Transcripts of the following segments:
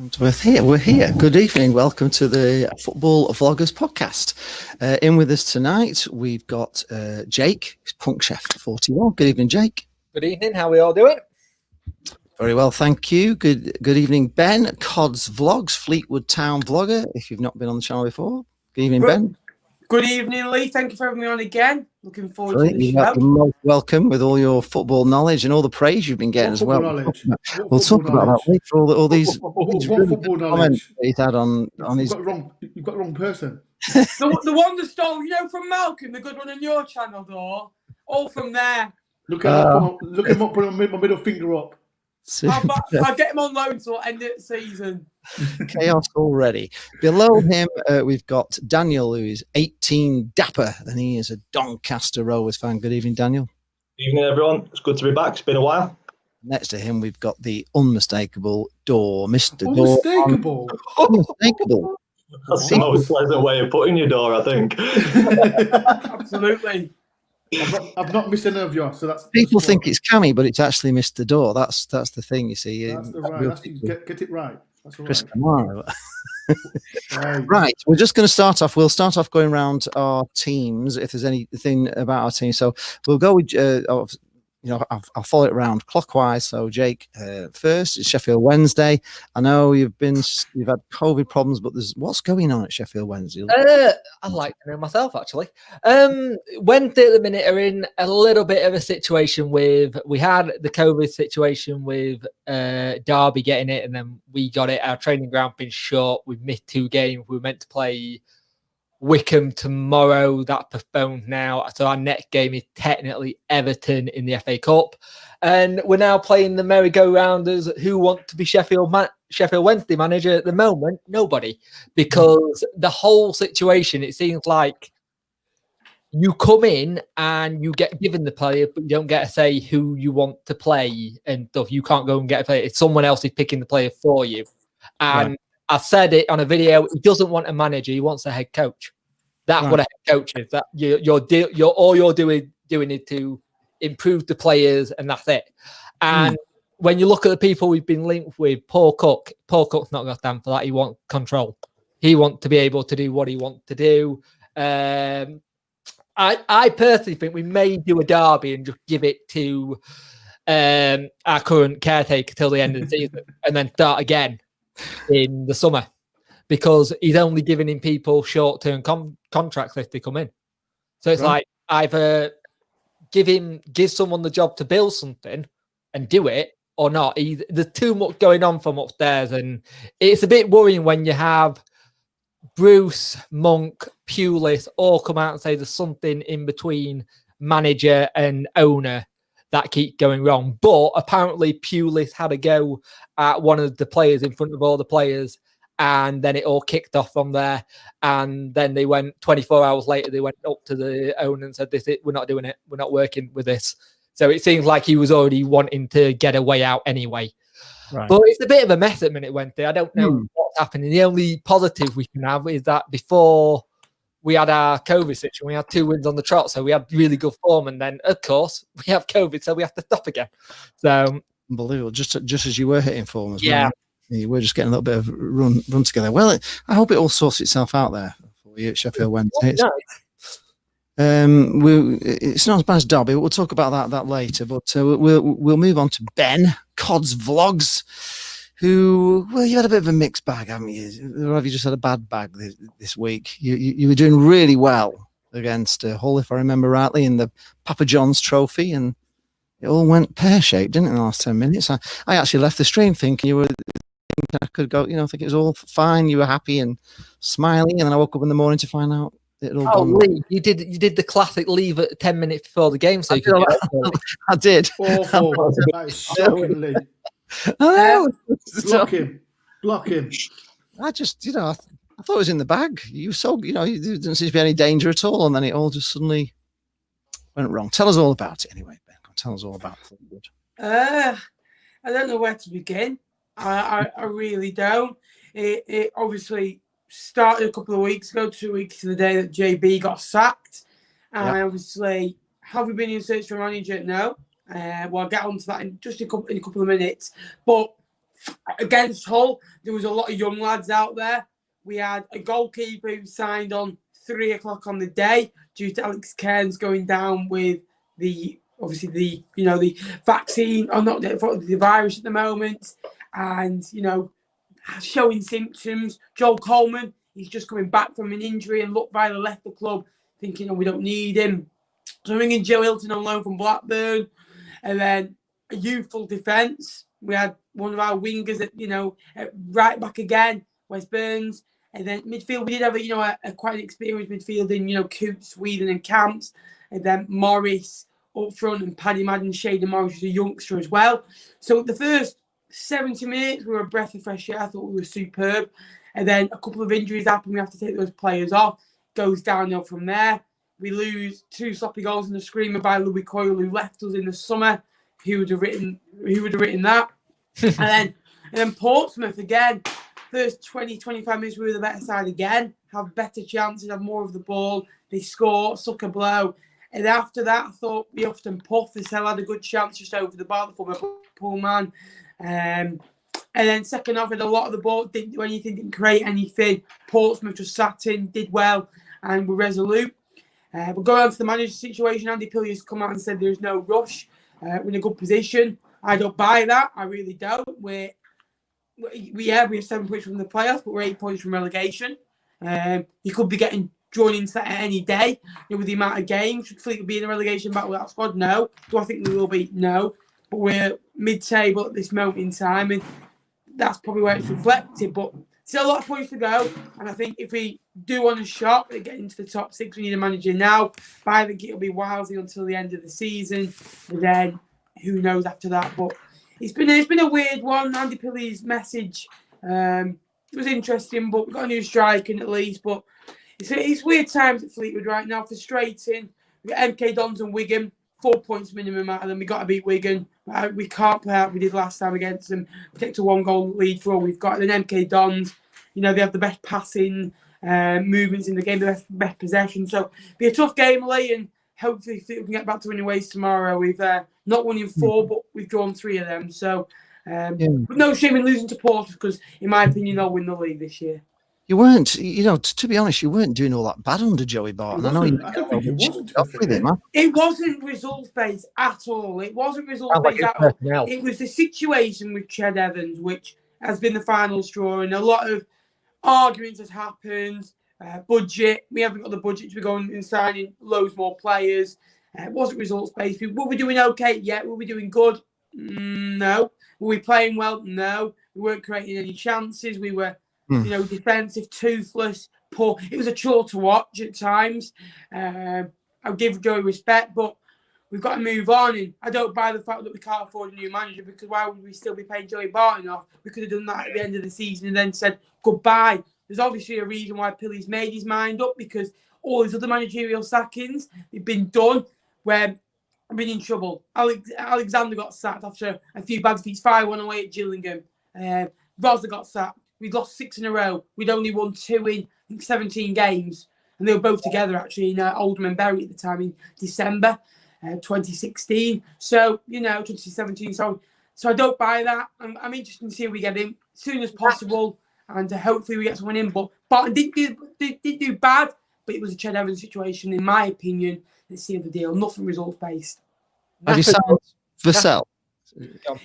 And we're here. Good evening. Welcome to the Football Vloggers podcast. In with us tonight, we've got Jake, Punk Chef 41. Good evening, Jake. Good evening. How are we all doing? Very well, thank you. Good evening, Ben. Cod's Vlogs, Fleetwood Town vlogger. If you've not been on the channel before, good evening, Ben. Good evening, Lee. Thank you for having me on again. Looking forward to the You're show. most welcome with all your football knowledge and all the praise you've been getting as well. We'll talk about that later. All these football comments he's had on his. You've got the wrong person. the one that stole, from Malcolm, the good one on your channel, though. All from there. Look at him up, put my middle finger up. I'll get him on loan till end of the season. Chaos already. Below him, we've got Daniel, who is 18 dapper, and he is a Doncaster Rovers fan. Good evening, Daniel. Evening, everyone. It's good to be back. It's been a while. Next to him, we've got the unmistakable Door, Mr. Unmistakable? Door. Unmistakable. That's the most pleasant way of putting your door, I think. Absolutely. I've not missed any of yours, so that's. People think it's Cammy, but it's actually Mr. Door. That's the thing, you see. That's the right. Get it right. That's all Chris right. Kamara. Right, we're just going to start off. We'll start off going around our teams if there's anything about our team. So we'll go with, I'll follow it around clockwise. So Jake, first it's Sheffield Wednesday. I know you've had COVID problems, but what's going on at Sheffield Wednesday? I'd like to know myself, actually. Wednesday at the minute are in a little bit of a situation we had the COVID situation with Derby getting it, and then we got it. Our training ground being short. We've missed 2 games. We were meant to play Wickham tomorrow. That postponed now, so our next game is technically Everton in the FA Cup, and we're now playing the merry-go-rounders who want to be Sheffield Wednesday manager at the moment. Nobody, because the whole situation, it seems like you come in and you get given the player, but you don't get to say who you want to play and stuff. You can't go and get a player. It's someone else is picking the player for you, and right. I said it on a video. He doesn't want a manager. He wants a head coach. That's what a head coach is. That you're all you're doing is to improve the players, and that's it. And when you look at the people we've been linked with, Paul Cook's not going to stand for that. He wants control. He wants to be able to do what he wants to do. I personally think we may do a derby and just give it to our current caretaker till the end of the season, and then start again in the summer, because he's only giving in people short-term contracts if they come in. So it's like either give someone the job to build something and do it, or not. There's too much going on from upstairs, and it's a bit worrying when you have Bruce, Monk, Pulis all come out and say there's something in between manager and owner that keep going wrong. But apparently Pulis had a go at one of the players in front of all the players, and then it all kicked off from there. And then they went 24 hours later, they went up to the owner and said, we're not doing it. We're not working with this. So it seems like he was already wanting to get a way out anyway. Right. But it's a bit of a mess at minute Wednesday. I don't know what's happening. The only positive we can have is that before we had our COVID situation, we had 2 wins on the trot, so we had really good form. And then, of course, we have COVID, so we have to stop again. So unbelievable. Just as you were hitting form as well. You were just getting a little bit of run together. Well, I hope it all sorts itself out there for you at Sheffield Wednesday. It's not as bad as Derby, but we'll talk about that later. But we'll move on to Ben, Cod's Vlogs, who, well, you had a bit of a mixed bag, haven't you? Or have you just had a bad bag this week? You were doing really well against Hull, if I remember rightly, in the Papa John's trophy, and it all went pear-shaped, didn't it, in the last 10 minutes? I actually left the stream thinking you were thinking I could go, think it was all fine, you were happy and smiling, and then I woke up in the morning to find out it all gone. Lee, you did the classic leave at 10 minutes before the game, so I did. Awful. That is shocking, Lee. Block him. I just, I thought it was in the bag. You didn't seem to be any danger at all, and then it all just suddenly went wrong. Tell us all about it anyway, Ben. Tell us all about Fleetwood. I don't know where to begin. I really don't. It obviously started a couple of weeks ago, 2 weeks to the day that JB got sacked. And obviously, have we been in search for a manager? No. Well, I'll get on to that in a couple of minutes. But Against Hull, there was a lot of young lads out there. We had a goalkeeper who signed on 3 o'clock on the day due to Alex Cairns going down with the vaccine, or not the virus at the moment, and showing symptoms. Joel Coleman, he's just coming back from an injury, and looked by the left the club thinking, we don't need him. So ringing Joe Hilton on loan from Blackburn, and then a youthful defence. We had one of our wingers at right back again, Wes Burns. And then midfield, we did have a quite an experienced midfield in Coots, Whedon and Camps. And then Morris up front, and Paddy Madden, Shaden Morris was a youngster as well. So the first 70 minutes, we were a breath of fresh air. I thought we were superb. And then a couple of injuries happen. We have to take those players off. Goes downhill from there. We lose 2 sloppy goals in the screamer by Louis Coyle, who left us in the summer. Who would have written that? and then Portsmouth again. First 20, 25 minutes, we were the better side again. Have better chances, have more of the ball. They score, suck a blow. And after that, I thought we often puff. The Cell had a good chance just over the bar, the former Liverpool man. And then second half, had a lot of the ball, didn't do anything, didn't create anything. Portsmouth just sat in, did well, and were resolute. But going on to the manager's situation, Andy Pilley's come out and said there's no rush. We're in a good position. I don't buy that. I really don't. We have 7 points from the playoffs, but we're 8 points from relegation. You could be getting drawn into that at any day. With the amount of games, should Fleetwood be in a relegation battle with that squad? No. Do I think we will be? No. But we're mid-table at this moment in time, and that's probably where it's reflected. But still a lot of points to go, and I think if we do want a shot at getting into the top 6, we need a manager now. But I think it'll be Wildly until the end of the season, and then who knows after that. But it's been a weird one. Andy Pilley's message was interesting, but we've got a new striker at least. But it's weird times at Fleetwood right now. Frustrating. We've got MK Dons and Wigan, 4 points minimum out of them. We've got to beat Wigan. We can't play out we did last time against them. Protect a 1-goal lead for all we've got. And then MK Dons, they have the best passing movements in the game, the best possession. So it'll be a tough game, Lee, and hopefully we can get back to winning ways tomorrow. We've not won in 4, but we've drawn 3 of them. So but no shame in losing to Portsmouth, because in my opinion they'll win the league this year. You weren't, to be honest, you weren't doing all that bad under Joey Barton. I don't think he wasn't with him, man. It wasn't results-based at all. It wasn't results-based at all. Personnel. It was the situation with Ched Evans, which has been the final straw, and a lot of arguments has happened. Budget, we haven't got the budget to be going and signing loads more players. It wasn't results-based. Were we doing okay? Yeah. Were we doing good? No. Were we playing well? No. We weren't creating any chances. We were, defensive, toothless, poor. It was a chore to watch at times. I'll give Joey respect, but we've got to move on. And I don't buy the fact that we can't afford a new manager, because why would we still be paying Joey Barton off? We could have done that at the end of the season and then said goodbye. There's obviously a reason why Pilley's made his mind up, because all his other managerial sackings have been done where I've been in trouble. Alexander got sacked after a few bad defeats, 5-1 away at Gillingham. Rosler got sacked. We'd lost 6 in a row. We'd only won 2 in 17 games. And they were both together, actually, in Oldham and Bury at the time in December 2016. So, 2017. So I don't buy that. I'm interested to see if we get him as soon as possible. And hopefully we get someone in. But Barton did do bad, but it was a Ched Evans situation, in my opinion. Let's see the deal. Nothing results-based. Have you signed Vassell?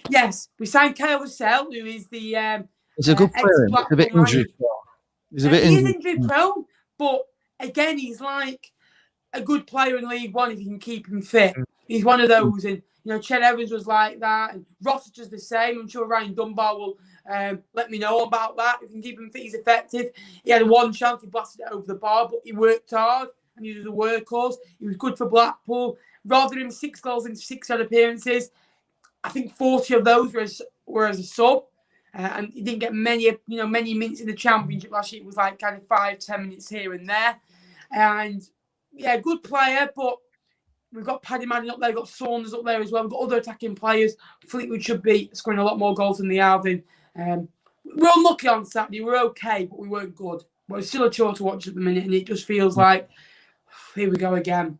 Yes, we signed Kyle Vassell, who is the... He's a good player. He's a bit injury prone. He's injury prone, but again, he's like a good player in League One if you can keep him fit. He's one of those, and Ched Evans was like that, and Ross is just the same. I'm sure Ryan Dunbar will let me know about that. If you can keep him fit, he's effective. He had 1 chance, he blasted it over the bar, but he worked hard, and he was a workhorse. He was good for Blackpool. Rather than 6 goals in 6 odd appearances, I think 40 of those were as a sub. And he didn't get many minutes in the Championship last year. It was like kind of 5-10 minutes here and there. And, yeah, good player, but we've got Paddy Madden up there. We've got Saunders up there as well. We've got other attacking players. Fleetwood should be scoring a lot more goals than they have. We're unlucky on Saturday. We're okay, but we weren't good. But it's still a chore to watch at the minute, and it just feels like, here we go again.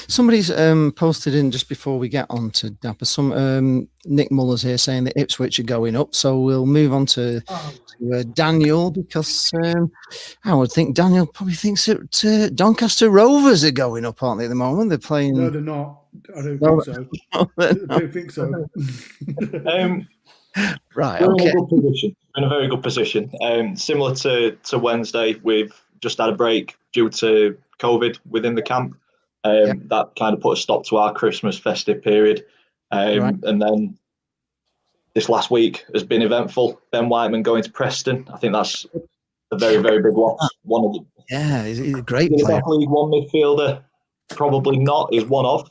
Somebody's posted in just before we get on to Dapper. Some Nick Muller's here saying that Ipswich are going up, so we'll move on to Daniel because I would think Daniel probably thinks that Doncaster Rovers are going up, aren't they? At the moment, they're playing. No, they're not. I don't No, think so. no, I don't think so. Right. We're Okay. in a good position. We're in a very good position. Similar to Wednesday, we've just had a break due to COVID within the camp. That kind of put a stop to our Christmas festive period. Right. And then this last week has been eventful. Ben Whiteman going to Preston. I think that's a very, very big loss. One of the he's a great the player. best League One midfielder, probably not, is one of.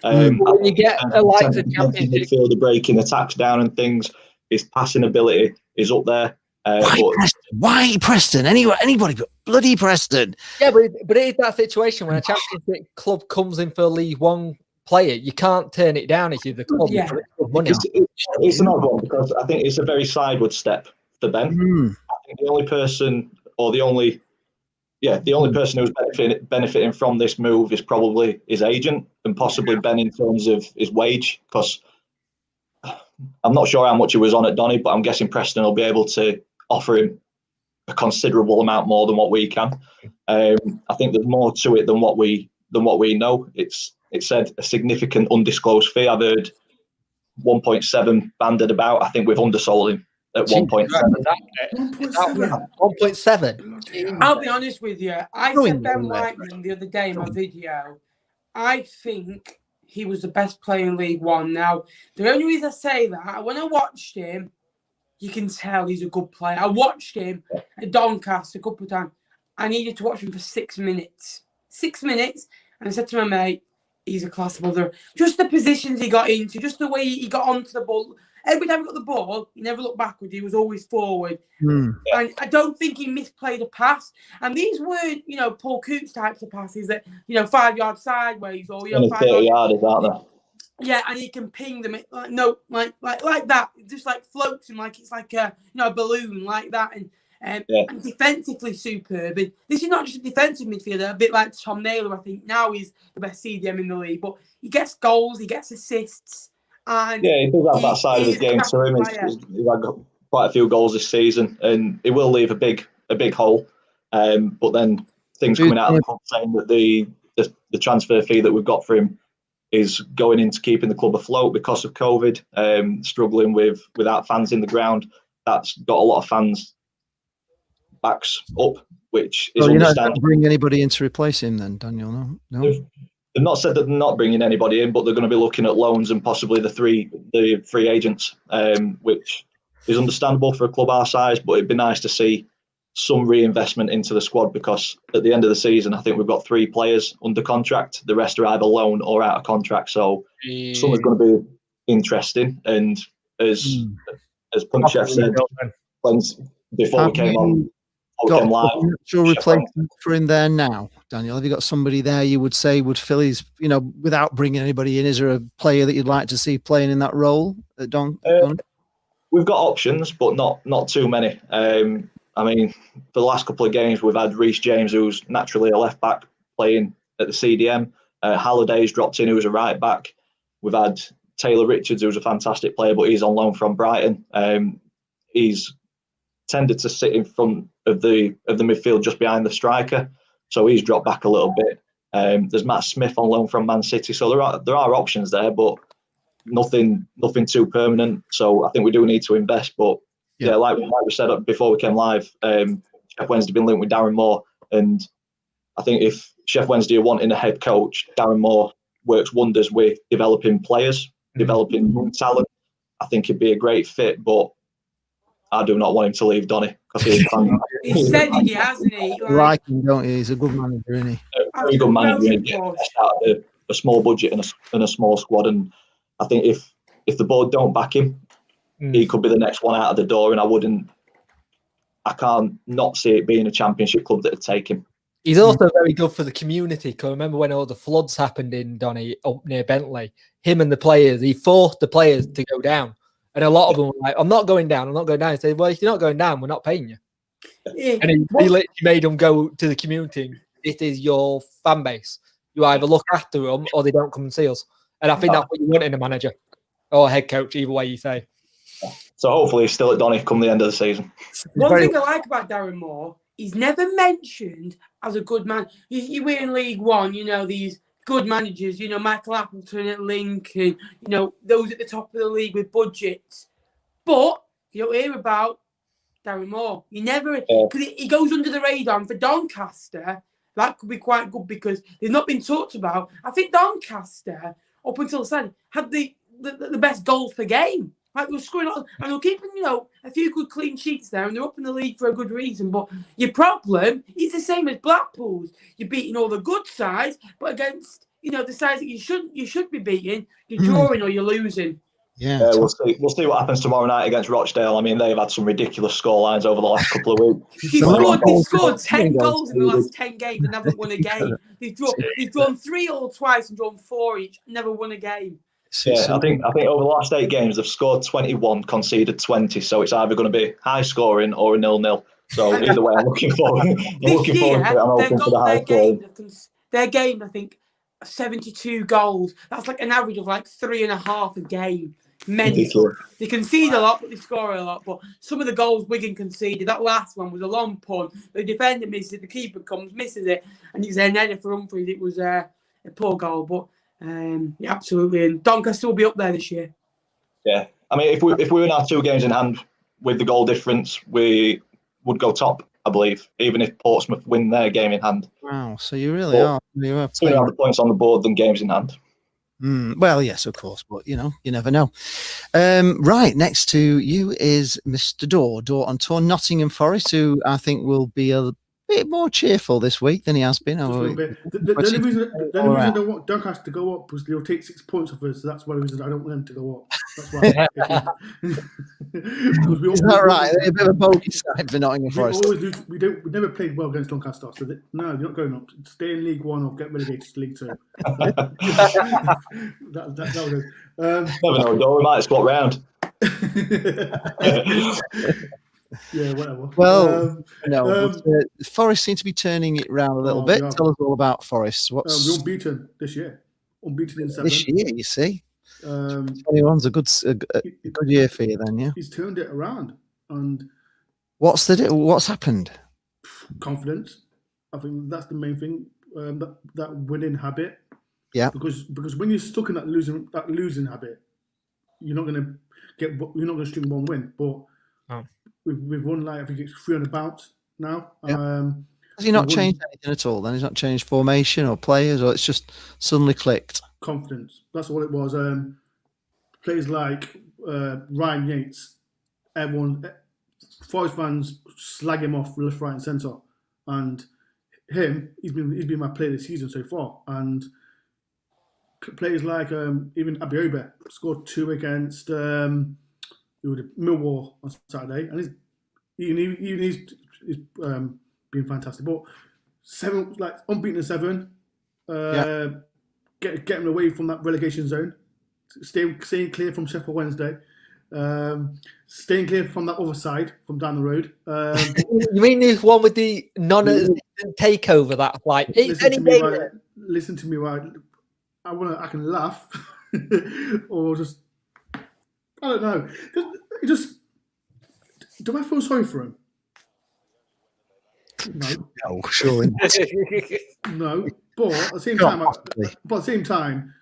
When you get a like the Championship midfielder breaking attacks down and things, his passing ability is up there. Why Preston? Anybody but bloody Preston. Yeah, but it is that situation when a Championship club comes in for a League One player, you can't turn it down if you're the club. Yeah. Money. It's an odd one because I think it's a very sideward step for Ben. I think the only person who's benefiting from this move is probably his agent and possibly Ben in terms of his wage, because I'm not sure how much he was on at Donny, but I'm guessing Preston will be able to offer him a considerable amount more than what we can. I think there's more to it than what we know. It said a significant undisclosed fee. I've heard 1.7 banded about. I think we've undersold him at 1.7. 1.7. I'll be honest with you. I said Ben Whiteman the other day in my video. I think he was the best player in League One. Now, the only reason I say that, when I watched him, you can tell he's a good player. I watched him at Doncaster a couple of times. I needed to watch him for 6 minutes. 6 minutes. And I said to my mate, he's a class mother. Just the positions he got into, just the way he got onto the ball. Every time he got the ball, he never looked backward. He was always forward. And I don't think he misplayed a pass. And these weren't, Paul Coots types of passes that, 5 yards sideways or, 5 yarders, aren't they? Yeah, and he can ping them like that. It just like floats him like it's like a balloon like that, and defensively superb. And this is not just a defensive midfielder, a bit like Tom Naylor. I think now he's the best CDM in the league, but he gets goals, he gets assists, and he does have that side of his game to him. He's had quite a few goals this season, and it will leave a big hole. But then things coming out of the club saying that the transfer fee that we've got for him is going into keeping the club afloat because of COVID, struggling without fans in the ground. That's got a lot of fans' backs up, which is you're understandable. not bring anybody in to replace him then, Daniel? No. They've not said that they're not bringing anybody in, but they're going to be looking at loans and possibly the free agents, which is understandable for a club our size, but it'd be nice to see some reinvestment into the squad, because at the end of the season, I think we've got 3 players under contract. The rest are either loan or out of contract. So summer's going to be interesting. And as Punk Chef said, before we came on, got live, a natural replacement for him there now, Daniel? Have you got somebody there you would say would fill his, without bringing anybody in? Is there a player that you'd like to see playing in that role at Don? We've got options, but not too many. I mean, for the last couple of games, we've had Reece James, who's naturally a left back, playing at the CDM. Halliday's dropped in, who's a right back. We've had Taylor Richards, who's a fantastic player, but he's on loan from Brighton. He's tended to sit in front of the midfield just behind the striker, so he's dropped back a little bit. There's Matt Smith on loan from Man City, so there are options there, but nothing too permanent. So I think we do need to invest, but. Yeah, like we said before we came live, Sheffield Wednesday been linked with Darren Moore, and I think if Sheffield Wednesday are wanting a head coach, Darren Moore works wonders with developing players, developing talent. I think he'd be a great fit, but I do not want him to leave Donny, because he said it, hasn't he? Like him, don't you? He's a good manager, isn't he? A very good manager. A small budget and a small squad, and I think if the board don't back him, he could be the next one out of the door, and I can't not see it being a Championship club that would take him. He's also very good for the community. Because remember when all the floods happened in Donny up near Bentley, him and the players, he forced the players to go down, and a lot of them were like, "I'm not going down. I'm not going down." He said, "Well, if you're not going down, we're not paying you." Yeah. And he literally made them go to the community. This is your fan base. You either look after them or they don't come and see us. And I think that's what you want in a manager or a head coach, either way you say. So hopefully he's still at Donny come the end of the season. One thing I like about Darren Moore, he's never mentioned as a good man. You were in League One, you know, these good managers, you know, Michael Appleton at Lincoln, you know, those at the top of the league with budgets. But you don't hear about Darren Moore. He never, because he goes under the radar. And for Doncaster, that could be quite good because they've not been talked about. I think Doncaster, up until then, had the best goals per game. Like, they were scoring, and they're keeping, you know, a few good clean sheets there, and they're up in the league for a good reason. But your problem is the same as Blackpool's. You're beating all the good sides, but against, you know, the sides that you should be beating, you're drawing or you're losing. Yeah, we'll see what happens tomorrow night against Rochdale. I mean, they've had some ridiculous scorelines over the last couple of weeks. They've scored 10 goals in the last 10 games and haven't won a game. They've drawn 3 all twice and drawn 4 each, never won a game. Yeah, I think over the last 8 games they've scored 21, conceded 20. So it's either going to be high scoring or a 0-0. So either way, I'm looking forward. To it. I'm hoping for the high scoring. Their game, I think, 72 goals. That's like an average of like 3.5 a game. Mental. They concede a lot, but they score a lot. But some of the goals Wigan conceded, that last one was a long punt. The defender misses it, the keeper comes, misses it, and it's an header for Humphries. It was a poor goal, but yeah, absolutely. And Doncaster will be up there this year. Yeah, I mean, if we were now 2 games in hand with the goal difference, we would go top, I believe, even if Portsmouth win their game in hand. Wow, so you really are. You are playing the points on the board than games in hand. Well, yes, of course, but you know, you never know. Right, next to you is Mr. Door on tour, Nottingham Forest, who I think will be a bit more cheerful this week than he has been. The only reason I don't want Doncaster to go up was they'll take 6 points off us. So that's one of the reasons I don't want them to go up. That's why. Is that right? They're a bit of a bogey side for Nottingham Forest. We never played well against Doncaster, so no, you're not going up. Stay in League One or get relegated to League 2. that was it. Never know, Dor. We might squat round. Yeah, whatever. Well, Forest seem to be turning it around a little bit. Yeah. Tell us all about Forest. We're unbeaten this year. Unbeaten in 7. This year, you see. 21's a good year for you then, yeah? He's turned it around. And what's happened? Confidence. I think that's the main thing. That winning habit. Yeah. Because when you're stuck in that losing habit, you're not going to string one win. But we've won, like, I think it's 3 on the bounce now. Yeah. Has he not changed anything at all? Then he's not changed formation or players, or it's just suddenly clicked. Confidence. That's what it was. Players like Ryan Yates, everyone, Forest fans slag him off left, right, and centre, and he's been my player this season so far. And players like even Abiobe scored 2 against Millwall on Saturday, and he's been fantastic. But 7, like unbeaten in 7, getting away from that relegation zone, staying clear from Sheffield Wednesday, staying clear from that other side from down the road. You mean this one with the non-existent takeover? That like listen to me, right? I can laugh or just. I don't know. Do I feel sorry for him? No, surely not. No, but at the same time,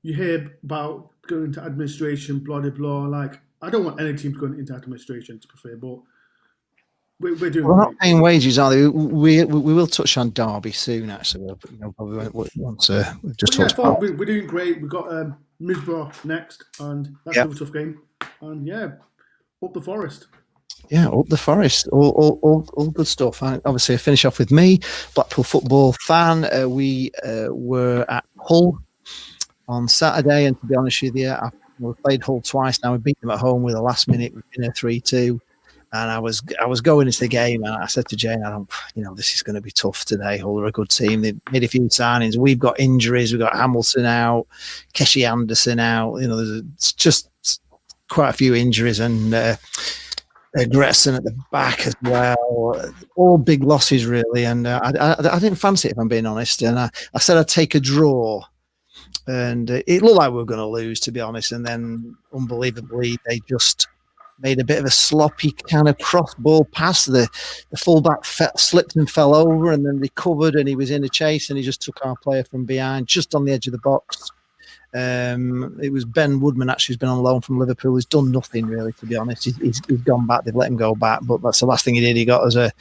you hear about going into administration, blah blah blah. Like, I don't want any teams going into administration, to be fair, but we're doing. We're not paying wages, are they? We will touch on Derby soon. Actually, probably once we've just talked about. We're doing great. We've got Middlesbrough next, and that's a tough game. And up the Forest. Yeah, up the Forest. All good stuff. Obviously, I finish off with me, Blackpool football fan. We were at Hull on Saturday, and to be honest with you, we've played Hull twice now. We beat them at home with a last minute winner 3-2. And I was going into the game, and I said to Jane, this is going to be tough today. Hull are a good team. They made a few signings. We've got injuries. We've got Hamilton out, Keshi Anderson out. There's just quite a few injuries, and Gretson at the back as well. All big losses, really. And I didn't fancy it, if I'm being honest. And I said I'd take a draw. And it looked like we were going to lose, to be honest. And then, unbelievably, they just made a bit of a sloppy kind of cross ball pass. The fullback slipped and fell over and then recovered, and he was in a chase, and he just took our player from behind, just on the edge of the box. It was Ben Woodman, actually, who's been on loan from Liverpool. He's done nothing, really, to be honest. He's gone back. They've let him go back, but that's the last thing he did. He got as the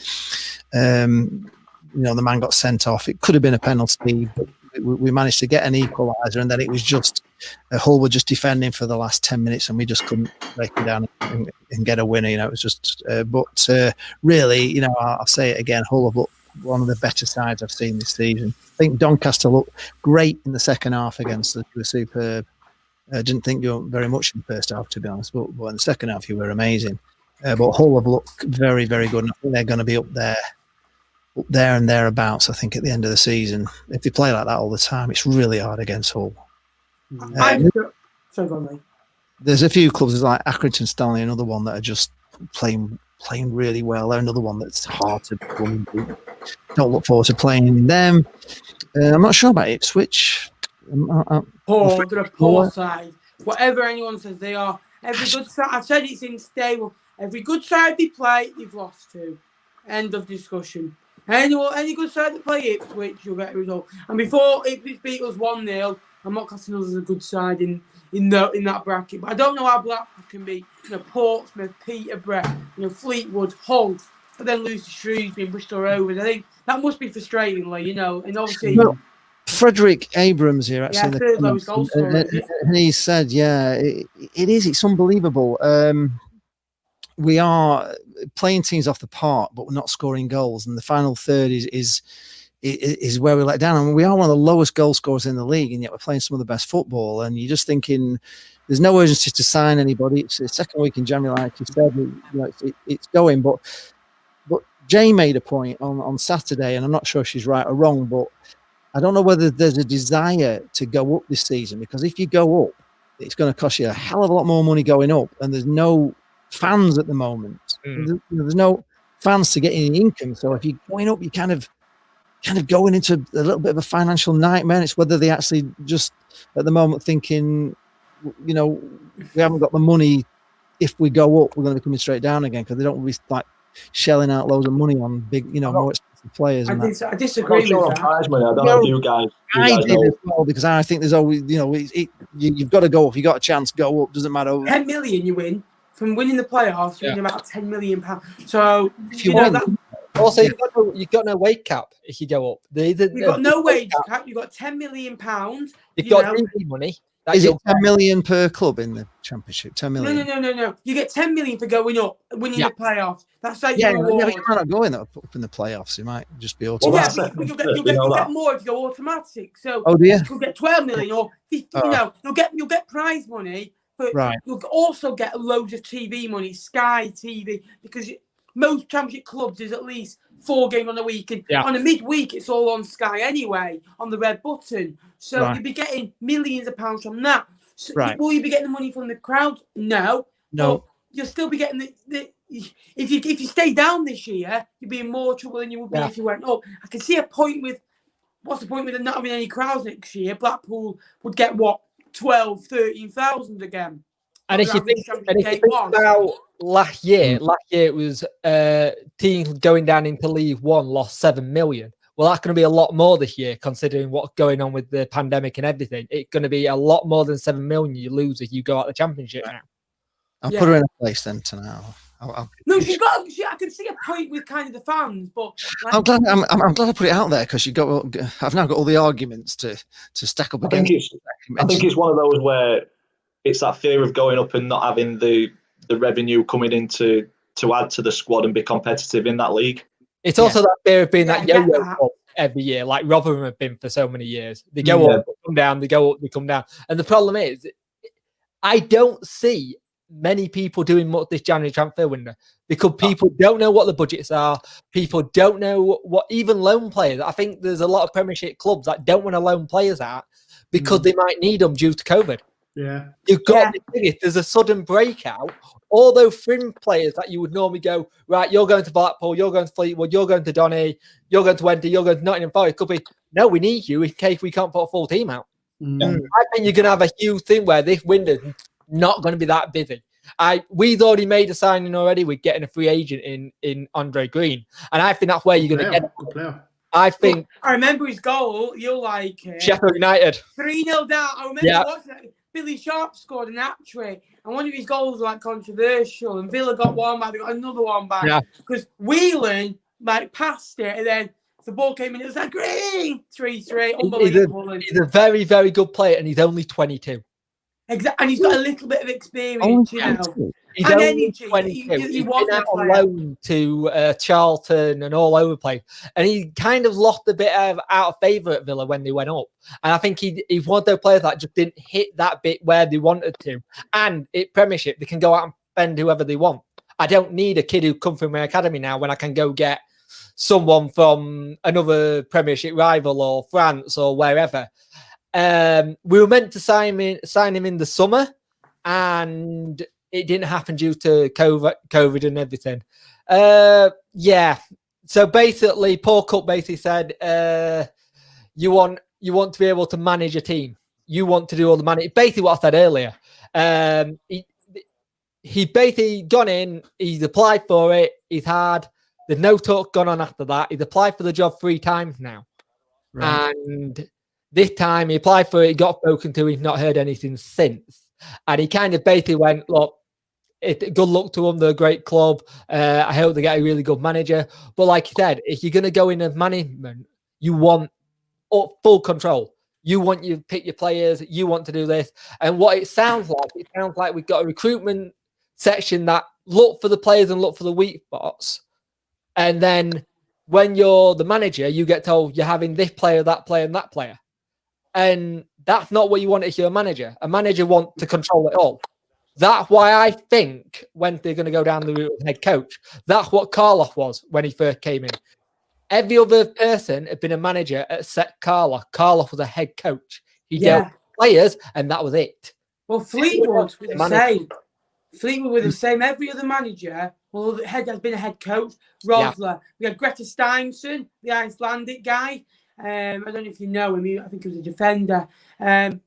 man got sent off. It could have been a penalty, but we managed to get an equaliser, and then it was just Hull were just defending for the last 10 minutes, and we just couldn't break it down and get a winner. It was just, really, I'll say it again, Hull have looked one of the better sides I've seen this season. I think Doncaster looked great in the second half against us. They were superb. I didn't think you were very much in the first half, to be honest, but in the second half you were amazing. But Hull have looked very, very good, and I think they're going to be up there and thereabouts, I think, at the end of the season. If they play like that all the time, it's really hard against Hull. There's a few clubs like Accrington Stanley, another one that are just playing really well. They're another one that's hard to win. Don't look forward to playing them. I'm not sure about Ipswich. Poor, they're a poor side. Whatever anyone says, they are. Every good side, I've said it since day one. Every good side they play, they've lost to. End of discussion. Any good side that play Ipswich, you'll get a result. And before Ipswich beat us 1-0, I'm not classing us as a good side in that bracket. But I don't know how Blackpool can be, Portsmouth, Peterborough, Fleetwood, Hull, but then lose to Shrewsbury and Bristol Rovers. I think that must be frustrating, and obviously. Well, Frederick Abrams here, actually, third lowest goal scorer, and he said, it is. It's unbelievable. We are playing teams off the park, but we're not scoring goals. And the final third is where we let down. I mean, we are one of the lowest goal scorers in the league, and yet we're playing some of the best football. And you're just thinking, there's no urgency to sign anybody. It's the second week in January, like you said. It's going. But Jay made a point on Saturday, and I'm not sure if she's right or wrong, but I don't know whether there's a desire to go up this season, because if you go up, it's going to cost you a hell of a lot more money going up, and there's no fans at the moment. There's no fans to get any income. So if you're going up, you're kind of going into a little bit of a financial nightmare. It's whether they actually just at the moment thinking, we haven't got the money. If we go up, we're going to be coming straight down again, because they don't really like shelling out loads of money on big, more expensive players. I disagree with that. I don't know if you guys did know. as well, because I think there's always, you've got to go up. You got a chance, go up. Doesn't matter. 10 million you win. From winning the playoffs, you win about £10 million. So if you want, also you've got no wage cap if you go up. You've got no wage cap. You've got £10 million. You've got TV money. Is it 10 million per club in the championship? 10 million. No. You get 10 million for going up, winning the playoffs. That's like you might not go in up in the playoffs. You might just be automatic. But you'll get more if you go automatic. So you'll get 12 million or 50. You'll get prize money. But you'll also get loads of TV money, Sky TV, because most championship clubs is at least 4 games on a week. And on a midweek, it's all on Sky anyway, on the red button. So you'll be getting millions of pounds from that. So will you be getting the money from the crowd? No. But you'll still be getting the if you stay down this year, you'll be in more trouble than you would be if you went up. I can see a point with, what's the point with not having any crowds next year? Blackpool would get what? 12, 13,000 again. And if you think about last year it was teams going down into League One lost 7 million. Well, that's going to be a lot more this year, considering what's going on with the pandemic and everything. It's going to be a lot more than 7 million you lose if you go out the championship now. I'll put her in a place then tonight. No, I can see a point with kind of the fans, but I'm glad I put it out there, because I've now got all the arguments to stack up against. I think it's one of those where it's that fear of going up and not having the revenue coming in to add to the squad and be competitive in that league. It's also that fear of being that yo-yo club every year, like Rotherham have been for so many years. They go up, they come down, they go up, they come down. And the problem is, I don't see many people doing much this January transfer window, because people don't know what the budgets are. People don't know what even loan players. I think there's a lot of Premiership clubs that don't want to loan players out because they might need them due to COVID. Yeah. You've got the biggest. There's a sudden breakout. All those fringe players that you would normally go, right, you're going to Blackpool, you're going to Fleetwood, you're going to Donny, you're going to Wednesday, you're going to Nottingham Forest. Could be, no, we need you in case we can't put a full team out. I think you're going to have a huge thing where this window's not going to be that busy. We've already made a signing already. We're getting a free agent in Andre Green. And I think that's where you're going to get good player. I think I remember his goal. You'll like it. Sheffield United 3-0 down. I remember watching that. Billy Sharp scored an hat-trick, and one of his goals was like controversial. And Villa got one back, they got another one back because Whelan passed it, and then the ball came in. It was like Green 3-3. Unbelievable. He's a very, very good player, and he's only 22. Exactly, and he's got a little bit of experience, He's and only energy. 22. He's been out on loan to Charlton and all over the place, and he kind of lost a bit out of favour at Villa when they went up. And I think he's one of those players that just didn't hit that bit where they wanted to. And at Premiership, they can go out and spend whoever they want. I don't need a kid who come from my academy now when I can go get someone from another Premiership rival or France or wherever. We were meant to sign him in the summer, and it didn't happen due to COVID and everything. So basically, Paul Cook basically said, "You want to be able to manage a team. You want to do all the managing." Basically, what I said earlier. He basically gone in. He's applied for it. He's had. There's no talk gone on after that. He's applied for the job 3 times now, and this time he applied for it, he got spoken to, he's not heard anything since. And he kind of basically went, look, good luck to them, they're a great club. I hope they get a really good manager. But like you said, if you're going to go in as management, you want full control. You want to pick your players, you want to do this. And what it sounds like we've got a recruitment section that look for the players and look for the weak spots. And then when you're the manager, you get told you're having this player, that player, and that player. And that's not what you want if you're a manager. A manager wants to control it all. That's why I think when they're going to go down the route of head coach, that's what Karloff was when he first came in. Every other person had been a manager except Karloff. Karloff was a head coach. He dealt with players, and that was it. Well, Fleetwood was the same. Fleetwood were the same. Every other manager, has been a head coach. Rosler. We had Greta Steinson, the Icelandic guy. I don't know if you know him. I think he was a defender. And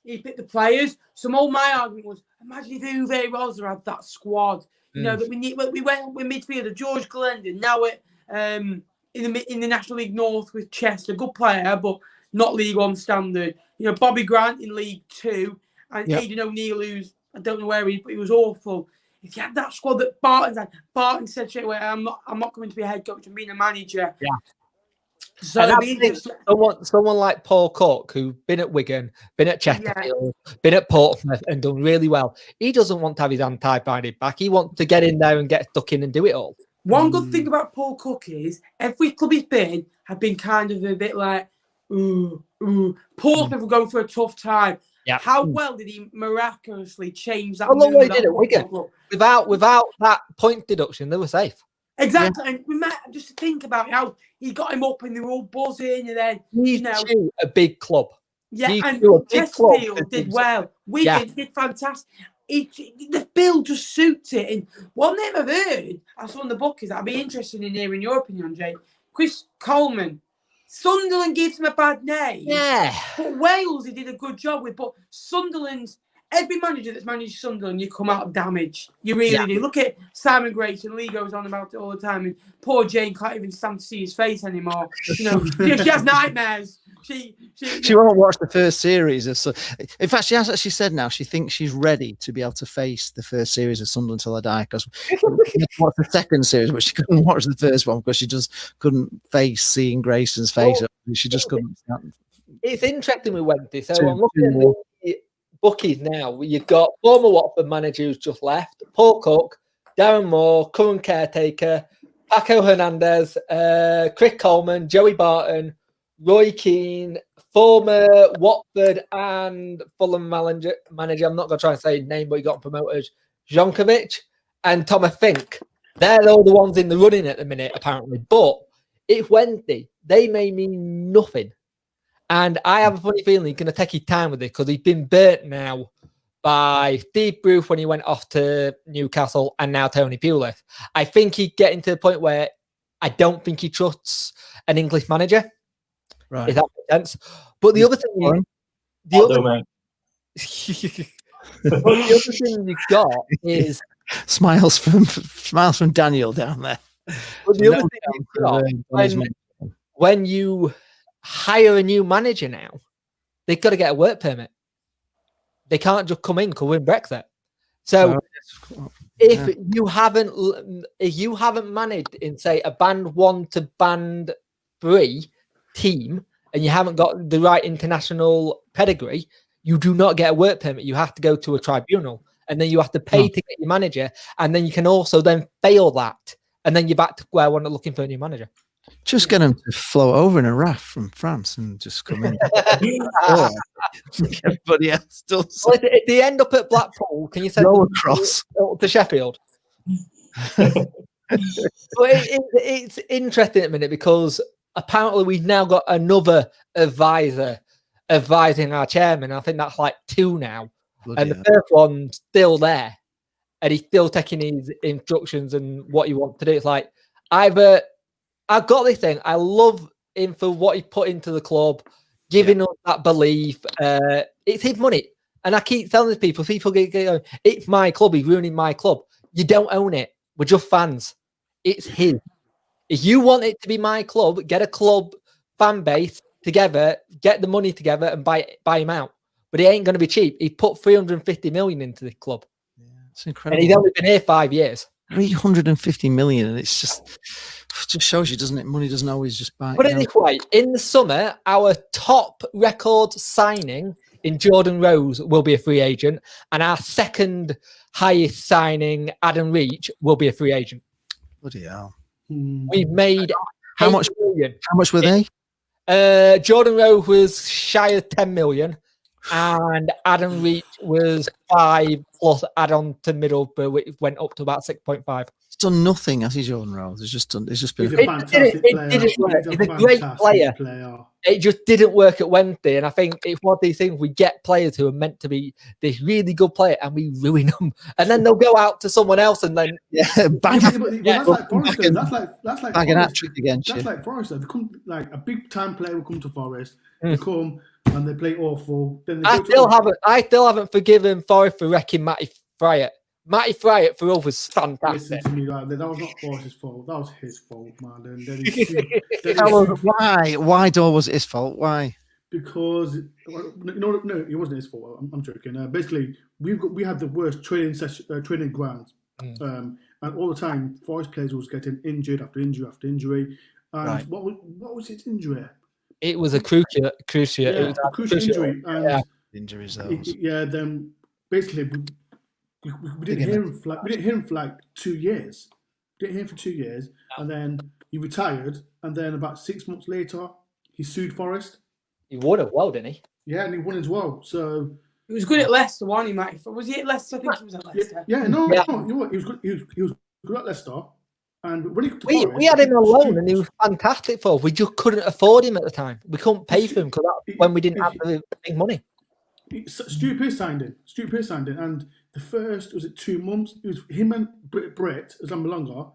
he picked the players. So my argument was, imagine if Uwe Rosler had that squad. You know, that we went with midfielder George Glendon. Now in the National League North with Chester, good player, but not League One standard. You know, Bobby Grant in League Two, and Aidan O'Neill, who's I don't know where but he was awful. If you had that squad that Barton said straight away, I'm not going to be a head coach, I'm being a manager. Yeah. So someone like Paul Cook, who's been at Wigan, been at Chesterfield, been at Portsmouth, and done really well. He doesn't want to have his hand tied behind his back. He wants to get in there and get stuck in and do it all. One good thing about Paul Cook is every club he's been have been kind of a bit like, Portsmouth were going for a tough time. Yeah. How well did he miraculously change that? How long he did at Wigan? Without that point deduction, they were safe. Exactly, and we might just think about how he got him up and they were all buzzing, and then he's a big club. Yeah, and Chesterfield did well. Wigan did fantastic. The bill just suits it. And one name I've heard, I saw in the book, is I'd be interested in hearing your opinion, Jay. Chris Coleman. Sunderland gives him a bad name. Yeah, but Wales he did a good job with. But Sunderland's. Every manager that's managed Sunderland, you come out damaged. You really do. Look at Simon Grayson. Lee goes on about it all the time. And poor Jane can't even stand to see his face anymore. You know, she has nightmares. She won't watch the first series. In fact, she has actually said now she thinks she's ready to be able to face the first series of Sunderland Till I Die, because she watched the second series, but she couldn't watch the first one because she just couldn't face seeing Grayson's face. She just couldn't. It's interesting we went this. So I'm looking at the bookies now. You've got former Watford manager who's just left, Paul Cook, Darren Moore, current caretaker, Paco Hernandez, Chris Coleman, Joey Barton, Roy Keane, former Watford and Fulham manager. I'm not going to try and say his name, but he got promoted, Jonkovic, and Thomas Fink. They're all the ones in the running at the minute, apparently. But it's Wednesday. They may mean nothing. And I have a funny feeling he's going to take his time with it because he's been burnt now by Steve Bruce when he went off to Newcastle and now Tony Pulis. I think he's getting to the point where I don't think he trusts an English manager. Right. If that makes sense. But the other thing you've got is smiles from Daniel down there. But the other thing you've got, when you hire a new manager now, they've got to get a work permit. They can't just come in because we're in Brexit. So if you haven't managed in, say, a band 1 to band 3 team and you haven't got the right international pedigree, you do not get a work permit. You have to go to a tribunal and then you have to pay to get your manager. And then you can also then fail that. And then you're back to square one looking for a new manager. Just get them to float over in a raft from France and just come in. Everybody else does. Well, if they end up at Blackpool, can you send them across to Sheffield? But it's interesting at the minute because apparently we've now got another advisor advising our chairman. I think that's like 2 now. And the first one's still there. And he's still taking his instructions and what he wants to do. It's like, I've got this thing. I love him for what he put into the club, giving us that belief. It's his money. And I keep telling people get going, it's my club. He's ruining my club. You don't own it. We're just fans. It's his. If you want it to be my club, get a club fan base together, get the money together and buy him out. But he ain't going to be cheap. He put 350 million into this club. Yeah, it's incredible. And he's only been here 5 years. 350 million. And it just shows you, doesn't it? Money doesn't always just buy. Put it this way. In the summer, our top record signing in Jordan Rose will be a free agent. And our second highest signing, Adam Reach, will be a free agent. Bloody hell. We've made how much million. How much were they? Jordan Rose was shy of 10 million. And Adam Reach was 5 plus add-on to Middlesbrough, which went up to about 6.5. It's done nothing, has he, Jordan Rose? It's just been. He's a fantastic player. He's a great player. It just didn't work at Wednesday, and I think it's one of these things. We get players who are meant to be this really good player, and we ruin them, and then they'll go out to someone else, and then bang. That's like Forest. That's like bang an hat-trick against you. That's like Forest. They come like a big time player will come to Forest. They come and they play awful. Then they I still haven't forgiven Forest for wrecking Matty Fryatt. Matty Fryatt for us was fantastic. Listen to me, that was not Forest's fault. That was his fault, man. Why was it his fault? Why? Because no, it wasn't his fault. I'm joking. Basically, we had the worst training grounds, and all the time Forest players was getting injured after injury after injury. And what was its injury? It was a cruciate. Yeah, it was a cruciate injury. And injuries. Then basically. We didn't hear him for like 2 years. We didn't hear him for 2 years, and then he retired. And then about 6 months later, he sued Forest. He won as well, didn't he? Yeah, and he won as well. So he was good at Leicester, wasn't he, Mike? Was he at Leicester? I think he was at Leicester. No. You know what? He was good at Leicester. And when we had him alone, and he was fantastic for us. We just couldn't afford him at the time. We couldn't pay for him because when we didn't have the big money. Stuart Pearce signed him, and the first 2 months. It was him and Brett as Ambalonga.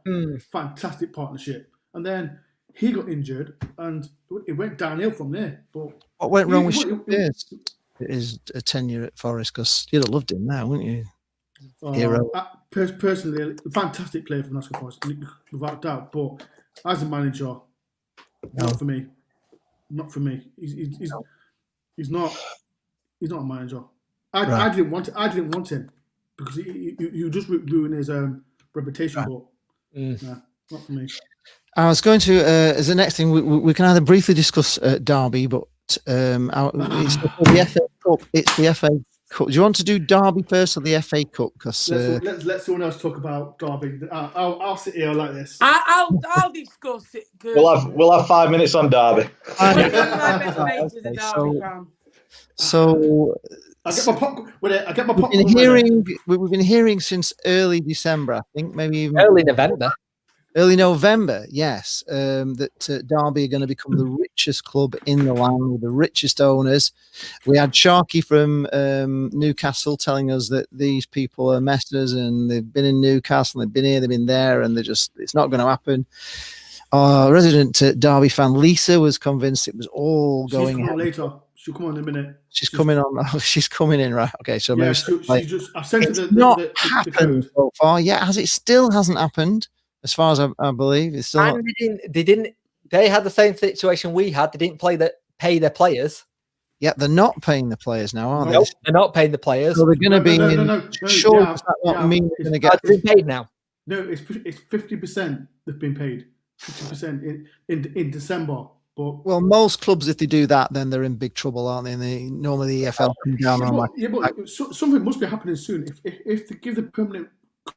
Fantastic partnership, and then he got injured, and it went downhill from there. But what went wrong with Stuart Pearce? His tenure at Forest, because you'd have loved him now, wouldn't you? Hero. Personally, a fantastic player for Nottingham Forest, without doubt. But as a manager, not for me. Not for me. He's not a manager. I didn't want him because you just ruin his reputation. But nah, not for me. I was going to as the next thing we can either briefly discuss Derby, but it's the FA Cup. It's the FA Cup. Do you want to do Derby first or the FA Cup? Because let someone else talk about Derby. I'll sit here like this. I'll discuss it. We'll have 5 minutes on Derby. So I get my popcorn. We've been hearing since early December, I think, maybe even early November. Early November, yes, that Derby are going to become the richest club in the land with the richest owners. We had Sharkey from Newcastle telling us that these people are messers and they've been in Newcastle, they've been here, they've been there, and it's not going to happen. Our resident Derby fan Lisa was convinced it was all going. She's coming on later. She'll come on in a minute. She's coming on. Oh, she's coming in, right? Okay, so Yeah, maybe she's just. I sent her it's the not the happened code. so far. Yeah, it still hasn't happened, as far as I believe. It's still. And they had the same situation we had. They didn't pay their players. Yeah, they're not paying the players now, are Nope, they? they're not paying the players. So they're going to be. No, Sure, yeah, does that not yeah, mean they're going to get? They're being paid now. No, it's 50% they've been paid. 50% in December. But Well, most clubs, if they do that, then they're in big trouble, aren't they? And normally the EFL come down on like. yeah, but something must be happening soon. If they give the permanent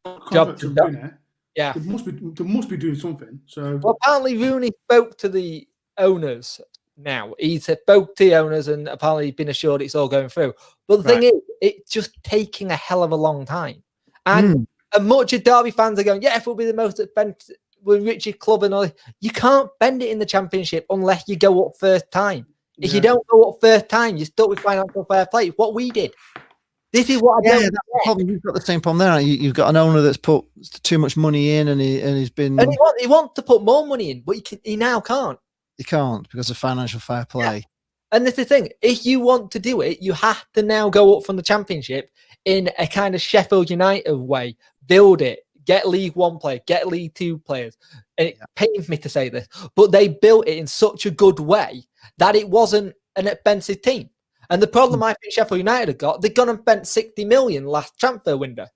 contract Job to done. Rooney, Yeah. they must be doing something. So Well, apparently Rooney spoke to the owners now. He spoke to the owners and apparently been assured it's all going through. But the thing is, it's just taking a hell of a long time. And much of Derby fans are going, yeah, if we'll be the most expensive, we're richest club and all. You can't bend it in the Championship unless you go up first time. If you don't go up first time, you're stuck with financial fair play. What we did. This is what I don't that's the problem. You've got the same problem there. You've got an owner that's put too much money in, and he's been. And he wants to put more money in, but he now can't. He can't because of financial fair play. Yeah. And this is the thing. If you want to do it, you have to now go up from the Championship in a kind of Sheffield United way. Build it. Get League One players, get League Two players. And it pains me to say this, but they built it in such a good way that it wasn't an expensive team. And the problem I think Sheffield United have got, they've gone and spent 60 million last transfer window.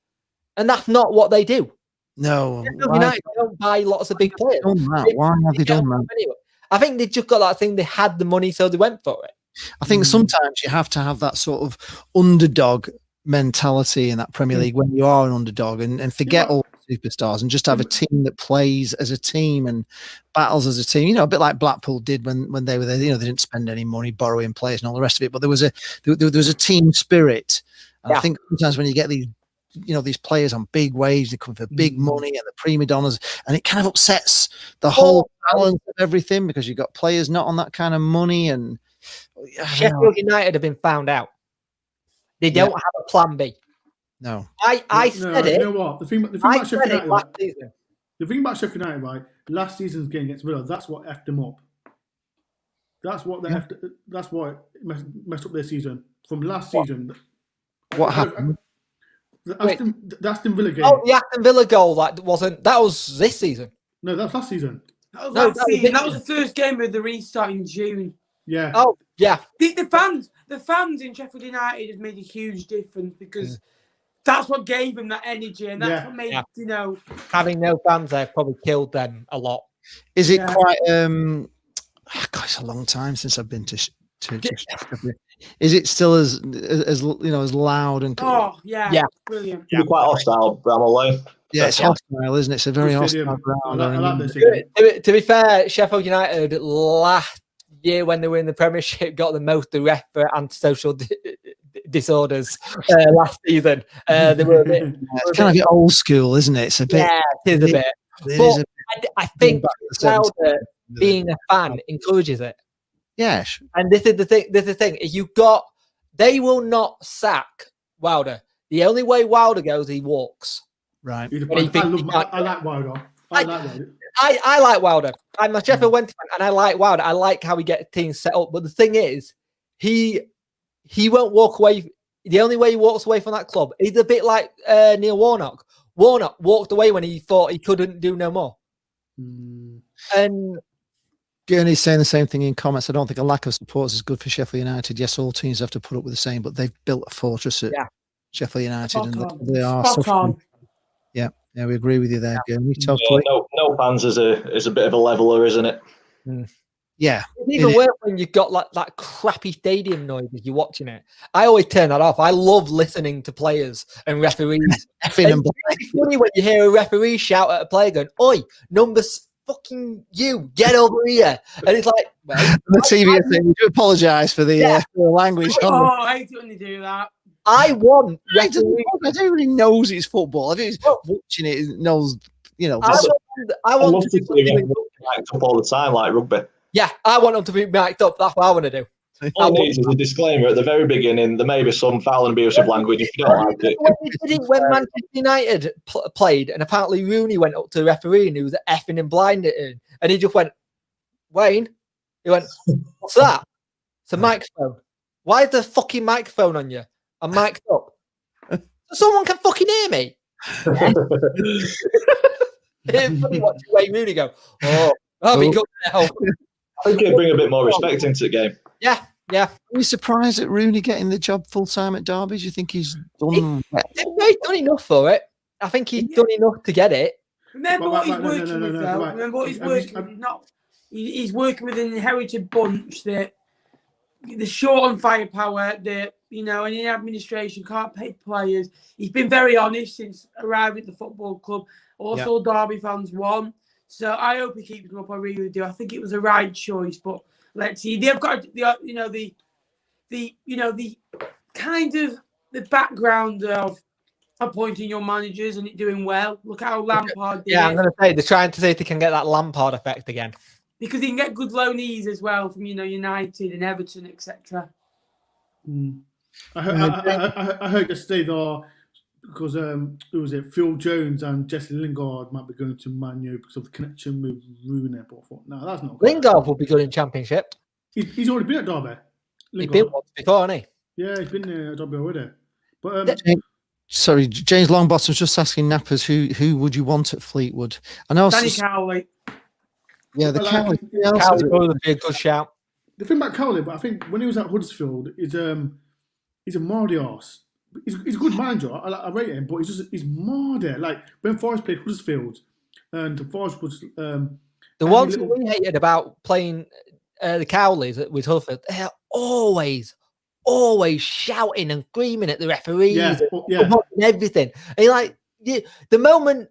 And that's not what they do. No. Sheffield United don't buy lots of big players. Why have they done that? Anyway, I think they just got that thing, they had the money, so they went for it. I think sometimes you have to have that sort of underdog mentality in that Premier League when you are an underdog and forget all the superstars and just have a team that plays as a team and battles as a team. You know, a bit like Blackpool did when they were there. You know, they didn't spend any money borrowing players and all the rest of it, but there was a team spirit. And I think sometimes when you get these players on big waves, they come for big money and the prima donnas, and it kind of upsets the whole balance of everything because you've got players not on that kind of money. And Sheffield United have been found out. They don't have a plan B. No. I said it. You know what? The thing about Sheffield United, last season. The thing about Sheffield United, right? Last season's game against Villa, that's what effed them up. That's what that's what messed up their season from last season. What happened? The Aston Villa game. Oh, the Aston Villa goal that was this season. No, that's last season. That was last season. That was the first game of the restart in June. Yeah. Oh, yeah. The fans in Sheffield United have made a huge difference because that's what gave them that energy, and that's what made having no fans there probably killed them a lot. Is it quite? God, it's a long time since I've been to Sheffield. Is it still as loud and? Oh yeah, brilliant. You're quite hostile, Bramall Lane. Yeah, it's hostile, isn't it? It's a very hostile ground. I like this. To be fair, Sheffield United last year when they were in the Premiership got the most direct for antisocial disorders last season. They were a bit. It's kind of a bit old school, isn't it? It's a bit. Yeah, it is a bit. But I think Wilder being a fan encourages it. Yes. And this is the thing. They will not sack Wilder. The only way Wilder goes, he walks. Right. I like Wilder. I like Wilder. I'm a Sheffield Wednesday fan, and I like Wilder. I like how he gets teams set up. But the thing is, he won't walk away. The only way he walks away from that club, he's a bit like Neil Warnock. Warnock walked away when he thought he couldn't do no more. And Gurney's saying the same thing in comments. I don't think a lack of supporters is good for Sheffield United. Yes, all teams have to put up with the same, but they've built a fortress at Sheffield United, and they are suffering. Yeah, we agree with you there, Gurney. No fans is a bit of a leveler, isn't it? Yeah. It's even worse when you've got like that crappy stadium noise as you're watching it. I always turn that off. I love listening to players and referees. It's funny when you hear a referee shout at a player going, "Oi, numbers fucking you, get over here." And it's like, well, the TV thing, we do apologise for the language. I hate it when they do that. I want referees. I don't really knows it's football. If he's watching it, knows, I want I want love to to do see them mic'd up all the time, like rugby. Yeah, I want them to be mic'd up. That's what I want to do. All it needs is a disclaimer at the very beginning. There may be some foul and abusive language if you don't like it. When Manchester United played, and apparently Rooney went up to the referee and he was effing and blinded him, and he just went, Wayne, he went, what's that? It's a microphone. Why is the fucking microphone on you? I'm mic'd up. So someone can fucking hear me. It's funny watching Wayne Rooney go, oh, I'll be good now. I think it'd bring a bit more respect into the game. Yeah. Are you surprised at Rooney getting the job full time at Derby? Do you think he's done? He's done enough for it. I think he's done enough to get it. Remember what he's working with, though. Remember what he's working with. He's working with an inherited bunch that the short on firepower, and in administration can't pay players. He's been very honest since arriving at the football club. Also, Derby fans want. So I hope he keeps them up. I really do. I think it was the right choice, but let's see. They've got the kind of the background of appointing your managers and it doing well. Look how Lampard did. Yeah, I'm going to say they're trying to see if they can get that Lampard effect again. Because he can get good loanees as well from United and Everton, etc. I heard yesterday because who was it? Phil Jones and Jesse Lingard might be going to Man U because of the connection with Rooney. But I thought, no, that's not good. Lingard will be good in Championship. He's already been at Derby. He's been once before, hasn't he? Yeah, he's been at Derby already. But sorry, James Longbottom's just asking Nappers who would you want at Fleetwood? I know Danny Cowley. Yeah, the Cowley. Cowley would be a good shout. The thing about Cowley, but I think when he was at Huddersfield, he's a mardy arse. He's a good manager. I rate him, but he's mardy. Like when Forest played Huddersfield, and Forest was the ones that we hated about playing the Cowleys with Huddersfield, they're always shouting and screaming at the referees, and everything. And the moment.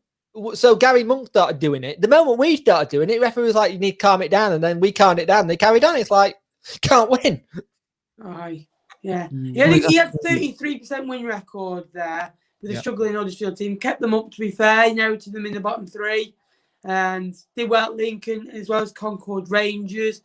So Gary Monk started doing it. The moment we started doing it, referee was like, "You need to calm it down," and then we calmed it down. They carried on. It's like can't win. Aye, yeah. He had 33% win record there with a struggling Huddersfield team. Kept them up, to be fair. Inherited them in the bottom three, and did well at Lincoln as well as Concord Rangers.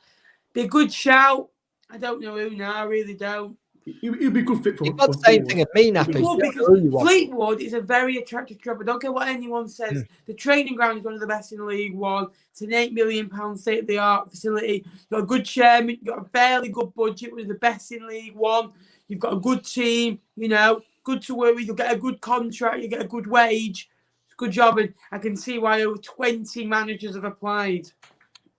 Be a good shout. I don't know who now. I really don't. He'd be a good fit for. You've got the same thing as me, Nappy. Well, because Fleetwood is a very attractive club. I don't care what anyone says. The training ground is one of the best in League One. It's an £8 million state-of-the-art facility. You've got a good chairman. You've got a fairly good budget. One of the best in League One. You've got a good team. Good to work with. You'll get a good contract. You get a good wage. It's a good job, and I can see why over 20 managers have applied.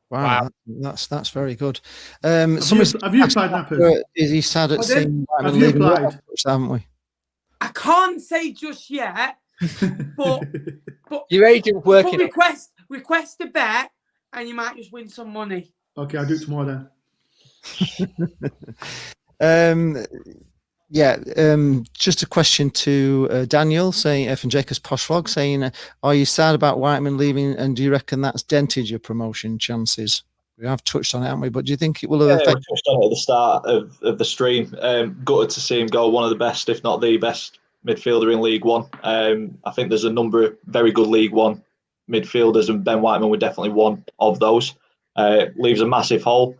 Wow. That's very good. Have you applied, Nappers? Is he sad at seeing? Have you applied? Haven't we? I can't say just yet, but your agent's working. Request a bet, and you might just win some money. Okay, I'll do it tomorrow then. Just a question to Daniel saying from Jacobs Poshvlog saying, are you sad about Whiteman leaving, and do you reckon that's dented your promotion chances? We have touched on it, haven't we? But do you think it will have affected? We touched on it at the start of the stream. Gutted to see him go. One of the best, if not the best, midfielder in League One. I think there's a number of very good League One midfielders, and Ben Whiteman was definitely one of those. Leaves a massive hole.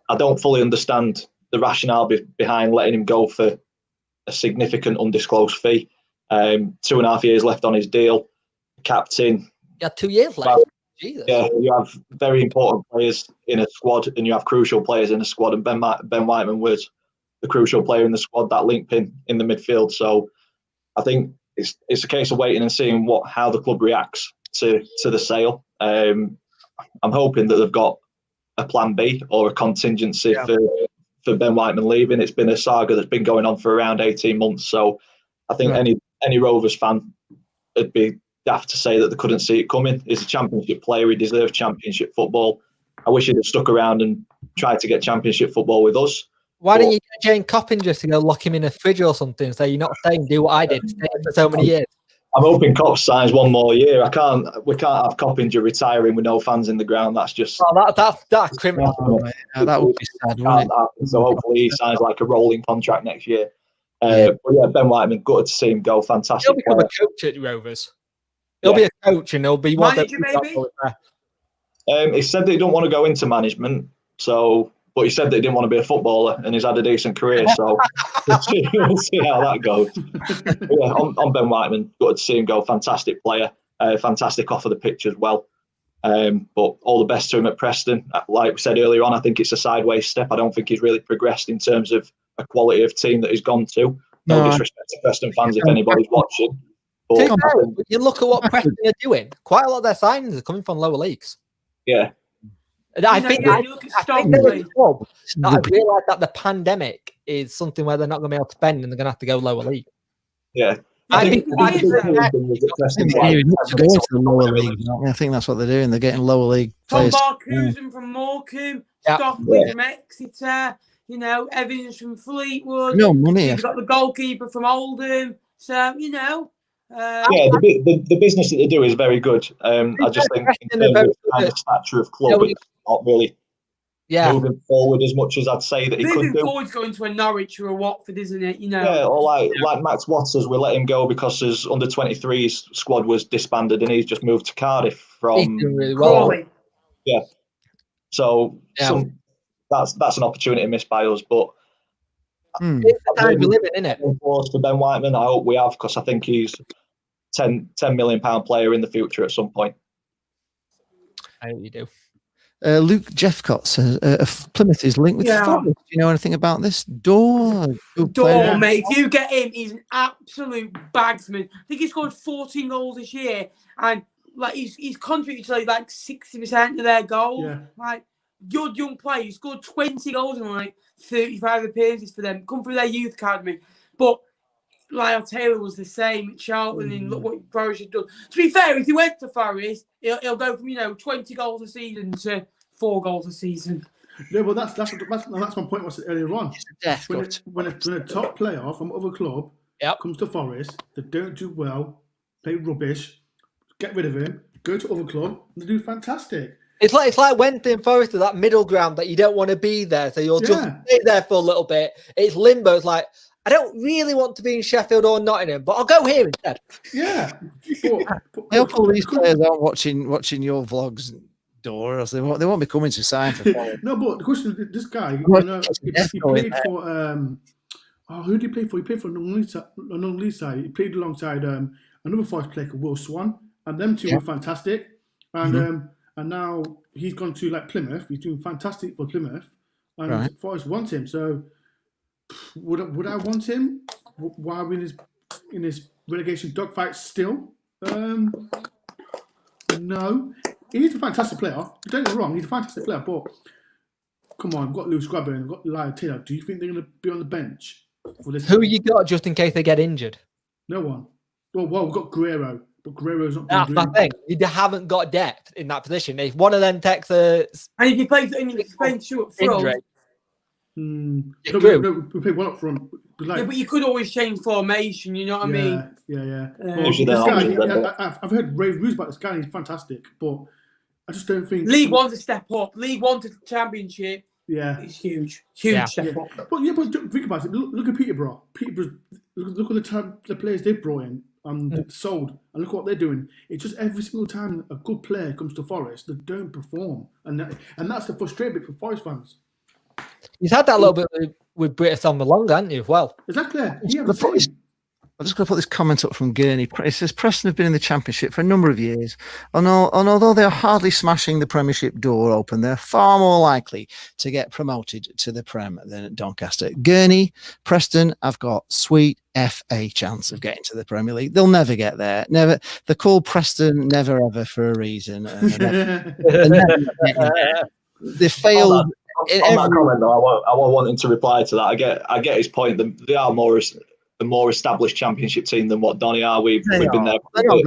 I don't fully understand the rationale behind letting him go for a significant undisclosed fee. 2.5 years left on his deal. Captain. You had 2 years left. Jesus. Yeah, you have very important players in a squad, and you have crucial players in a squad. And Ben Whiteman was the crucial player in the squad, that link pin in the midfield. So I think it's a case of waiting and seeing how the club reacts to the sale. I'm hoping that they've got a plan B or a contingency for Ben Whiteman leaving. It's been a saga that's been going on for around 18 months. So I think any Rovers fan would be daft to say that they couldn't see it coming. He's a championship player. He deserves championship football. I wish he'd have stuck around and tried to get championship football with us. Why don't you get Jane Coppinger to go lock him in a fridge or something and say, you're not staying, do what I did, stay for so many years? I'm hoping Cops signs one more year. We can't have Coppinger retiring with no fans in the ground. That's just that's criminal. That would be sad, wouldn't it? So hopefully he signs like a rolling contract next year. But Ben Whiteman, gutted to see him go. Fantastic. He'll become a coach at Rovers. He'll be a coach, and he'll be one of Manager, maybe? He said that he don't want to go into management, but he said that he didn't want to be a footballer, and he's had a decent career. So we'll see how that goes. But yeah, on Ben Whiteman, good to see him go. Fantastic player, fantastic off of the pitch as well. But all the best to him at Preston. Like we said earlier on, I think it's a sideways step. I don't think he's really progressed in terms of a quality of team that he's gone to. No disrespect to Preston fans if anybody's watching. But you look at what Preston are doing. Quite a lot of their signings are coming from lower leagues. Yeah. And I think they're a club that I've realised that the pandemic is something where they're not going to be able to spend and they're going to have to go lower league. Yeah. I think they're going to the lower league. I think that's what they're doing. They're getting lower league players. Tom Barcusen from Morecambe, Stockley from Exeter, Evans from Fleetwood. No money. You've got the goalkeeper from Oldham. So, the business that they do is very good. I just think in terms of the stature of club, it's not really moving forward as much as I'd say that he could do. Moving forward's going to a Norwich or a Watford, isn't it? Yeah, or like Max Waters, we let him go because his under-23s squad was disbanded and he's just moved to Cardiff from... He's doing really well. Yeah. So that's an opportunity missed by us, but... It's the time we live in, isn't it? For Ben Whiteman, I hope we have, because I think he's £10 million player in the future at some point. I hope you do. Luke Jeffcott says Plymouth is linked with Forest. Do you know anything about this? Door, mate. If you get him, he's an absolute bagsman. I think he scored 14 goals this year, and he's contributed to 60% of their goals. Yeah. Good young player. He scored 20 goals in 35 appearances for them. Come through their youth academy. But Lyle Taylor was the same at Charlton, and look what Forest had done. To be fair, if he went to Forest, he'll go from 20 goals a season to 4 goals a season. Yeah, well, that's my point. Was earlier on. When a top player from other club comes to Forest, they don't do well, play rubbish, get rid of him, go to other club, and they do fantastic. It's like Wednesday and Forest are that middle ground that you don't want to be there, so you'll just stay there for a little bit. It's limbo. It's like, I don't really want to be in Sheffield or Nottingham, but I'll go here instead. Yeah. I hope all these players aren't watching your vlogs, Door, else they won't be coming to sign for Forest. No, but the question is, this guy, he played for who did he play for? He played for non-league side. He played alongside another Forest player called Will Swan, and them two were fantastic. And and now he's gone to Plymouth. He's doing fantastic for Plymouth, and Forest wants him. So would I want him while we're in his relegation dogfight still? No. He's a fantastic player. Don't get me wrong, he's a fantastic player. But come on, we've got Lewis Grabber and we've got Lyle Taylor. Do you think they're going to be on the bench for this? Who you got just in case they get injured? No one. Well, we've got Guerrero. But Guerrero's not. That's my thing. You haven't got depth in that position. If one of them takes a and if you play two up front, we play one up front. But you could always change formation. You know what I mean? Yeah. This guy, I've heard rave reviews about this guy. He's fantastic, but I just don't think League One's a step up. League One to Championship. Yeah, it's huge step up. But think about it. Look at Peterborough. Look at the players they've brought in and sold, and look what they're doing. It's just every single time a good player comes to Forest, they don't perform, and that's the frustrating bit for Forest fans. He's had that a little bit with Britis on the long, hasn't you? Well, exactly. I'm just going to put this comment up from Gurney. It says Preston have been in the Championship for a number of years, and although they are hardly smashing the Premiership door open, they're far more likely to get promoted to the Prem than at Doncaster. Gurney, Preston have got sweet FA chance of getting to the Premier League. They'll never get there. Never. They're called Preston Never Ever for a reason. They failed. On that comment, though, I won't want him to reply to that. I get his point. They are a more established Championship team than what Donny are. We've been there, come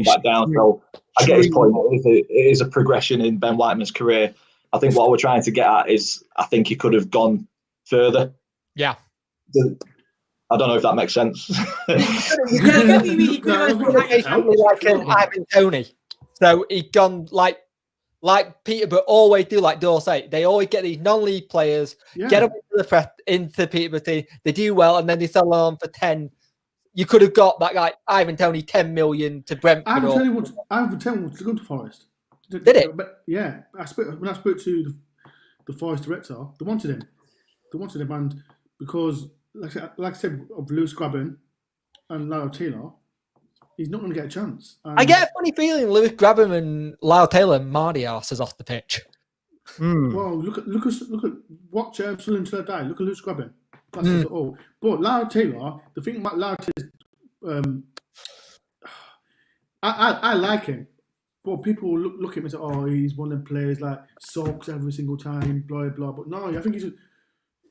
back down. So I get his point. It is a progression in Ben Whiteman's career. I think what we're trying to get at is I think he could have gone further. Yeah. I don't know if that makes sense. Like Ivan Toney. So he'd gone like Peterborough always do, like Dorsey. They always get these non-league players, get them into Peterborough team, they do well, and then they sell on for 10 you could have got that guy Ivan Toney 10 million to Brentford. Ivan Toney wants to go to Forest. Did it? But yeah, when I spoke to the Forest director, they wanted him. And because, like I said, of Lewis Grabban and Lyle Taylor, he's not going to get a chance. And I get a funny feeling Lewis Grabban and Lyle Taylor and Mardy arse is off the pitch. Well, look at watch Still Until I Die. Look at Lewis Grabban. That's it all. But Lyle Taylor, the thing about Lyle Taylor, I like him. But people look at him and say, "Oh, he's one of them players like sulks every single time, blah blah." But no, I think he's.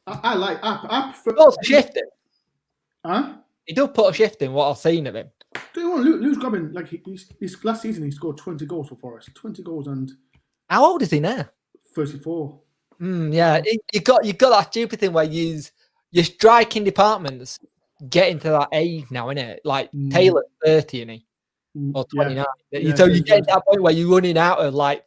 I prefer. He does shift it. Huh? He does put a shift in what I've seen of him. Do you want Lewis Grabban? Like he's last season, he scored 20 goals for Forest. 20 goals and. How old is he now? 34. Yeah, you got that stupid thing where your striking departments get into that age now, innit? Like Taylor's 30, isn't he? Or 29. Yeah, so you get to that point where you're running out of like.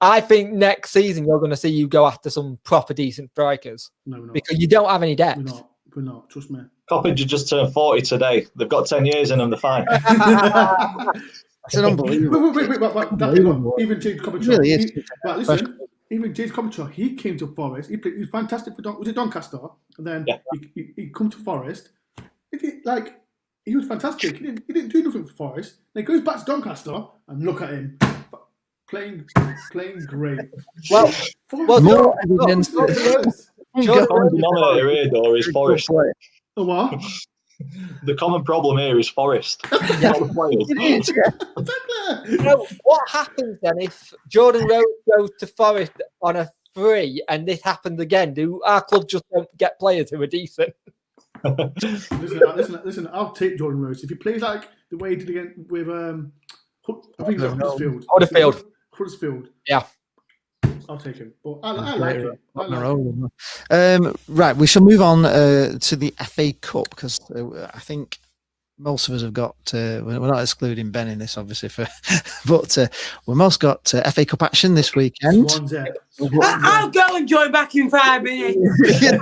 I think next season you're going to see you go after some proper decent strikers. No, we're not. Because you don't have any depth. We're not. Trust me. Coppage just turned 40 today. They've got 10 years in them. They're fine. That's an unbelievable. Wait. Even James Coppage. Really is. Listen. Even James Coppage, he came to Forest. He was fantastic for Doncaster, and then he come to Forest. He was fantastic. He didn't do nothing for Forest. Then he goes back to Doncaster and look at him playing great. Well, more evidence. The common denominator here, though, is Forest. Oh, what? The common problem here is Forest. What happens then if Jordan Rhodes goes to Forest on a free and this happens again? Do our club just don't get players who are decent? Listen, I'll take Jordan Rhodes. If he plays like the way he did again with I think it was Huddersfield. Yeah. I'll take him. But I like him. Right, we shall move on to the FA Cup because I think most of us have got. We're not excluding Ben in this, obviously, but we've most got FA Cup action this weekend. I'll go and join back in 5 minutes. You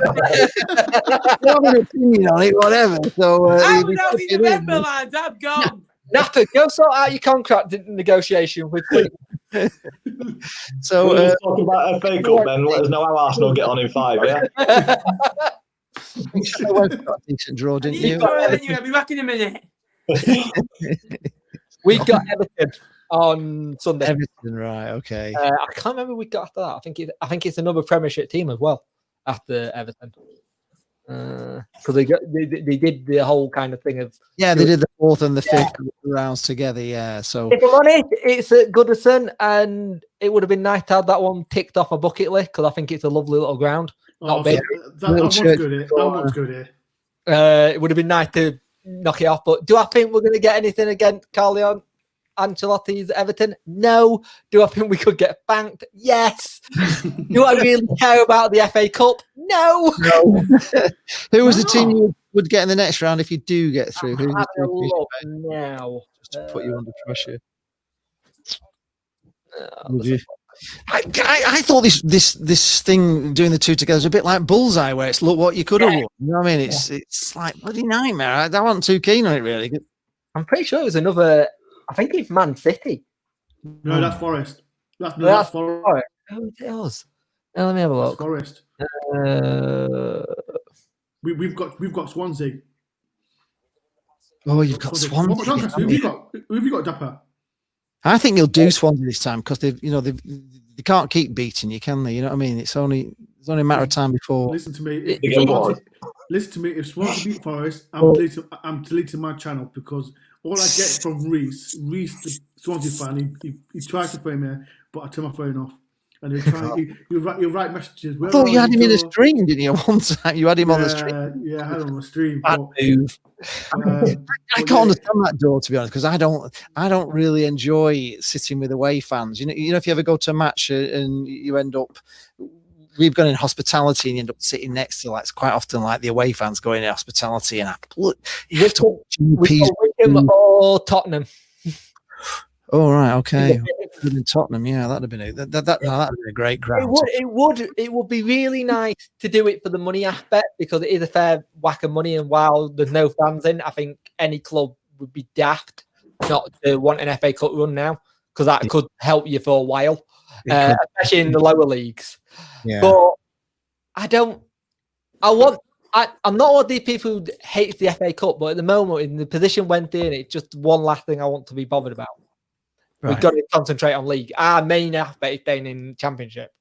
have an opinion on it, whatever. So I'm out in November, lads. I'm gone. Napper, go sort out your contract negotiation with Fleetwood. So we're talking about FA Cup, then let us know how Arsenal get on in 5, yeah? got a decent draw, didn't you? I'll be back in a minute. We've got Everton on Sunday. Everton, right? Okay. I can't remember we got after that. I think it's another Premiership team as well after Everton. Because they did the whole kind of thing of they did the 4th and the 5th rounds together. So if I'm honest, it's at Goodison, and it would have been nice to have that one ticked off my bucket list because I think it's a lovely little ground. Not big. I want to go there. It would have been nice to knock it off, but do I think we're going to get anything against Carlo Ancelotti's Everton? No. Do I think we could get banked? Yes. Do I really care about the FA Cup? No. Who was the team you would get in the next round if you do get through? Who's the team now? Just to put you under pressure. I thought this thing doing the two together is a bit like Bullseye, where it's look what you could have won. You know what I mean? It's like bloody nightmare. I wasn't too keen on it really. I'm pretty sure it was another. I think it's Man City. No, that's Forest. That's Forest. Oh, it was. Let me have a look. That's Forest. We've got Swansea. Oh, you've got Swansea. Who have you got, Dapper? I think you'll do Swansea this time because they can't keep beating you, can they? You know what I mean? It's only a matter of time before. Listen to me. If Swansea beat Forest, I'm deleting my channel because all I get from Reese, the Swansea fan, he tried to phone me, but I turned my phone off. And you write messages. I thought you had him in a stream, didn't you? One time you had him on the stream. Yeah, I had him on the stream. Bad move. I can't understand that, door, to be honest, because I don't really enjoy sitting with away fans. You know, if you ever go to a match and you end up, we've gone in hospitality and you end up sitting next to it's quite often like the away fans going in hospitality and you have to Wickham or Tottenham. Oh right, okay. In Tottenham, yeah, that'd have been that'd have been a great ground. It would be really nice to do it for the money aspect because it is a fair whack of money. And while there's no fans in, I think any club would be daft not to want an FA Cup run now because that could help you for a while, especially in the lower leagues. Yeah. But I'm not one of the people who hates the FA Cup, but at the moment, in the position Wednesday in, it's just one last thing I want to be bothered about. Right. We've got to concentrate on league. Our main aspect is staying in Championship.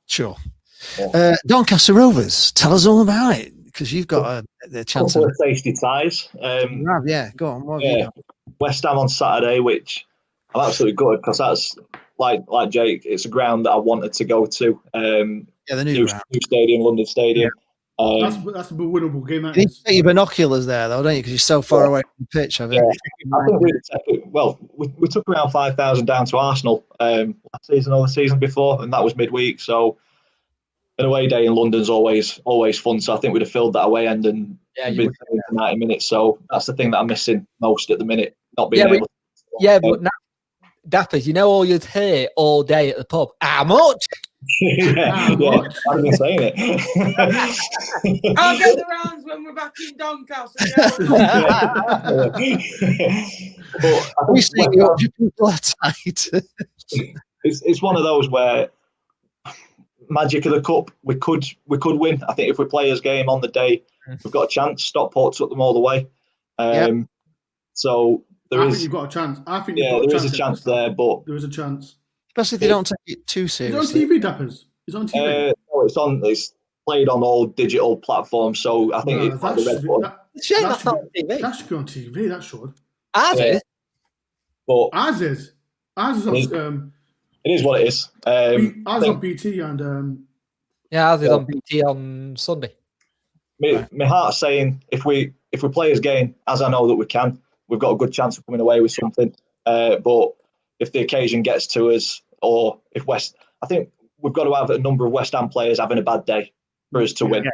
Sure. Doncaster Rovers, tell us all about it because you've got the chance of tasty ties. Yeah, go on. What have you got? West Ham on Saturday, which I'm absolutely gutted because that's like Jake. It's a ground that I wanted to go to. The new stadium, London Stadium. That's a winnable game. You need to take your binoculars there, though, don't you? Because you're so far away from the pitch. I think we took around 5,000 down to Arsenal last season or the season before, and that was midweek. So an away day in London's always fun. So I think we'd have filled that away end and been for 90 minutes. So that's the thing that I'm missing most at the minute, not being able to. Yeah, but now, Dappers, you know all you'd hear all day at the pub. How much? I've been saying it. I'll get the rounds when we're back in Doncaster. We see your people are tight. It's one of those where magic of the cup we could win. I think if we play as game on the day, we've got a chance. Stockport took them all the way. So I think you've got a chance. I think there is a chance there, but there is a chance. Especially if they don't take it too seriously. Is it on TV, Dappers? Is it on TV? No, it's played on all digital platforms, so I think it's like the red one. That should be on TV, that should. Ours is. But Ours is on it is what it is. ours on BT and ours is on BT on Sunday. My heart's saying if we play his game, as I know that we can, we've got a good chance of coming away with something. But if the occasion gets to us, or if I think we've got to have a number of West Ham players having a bad day for us to win.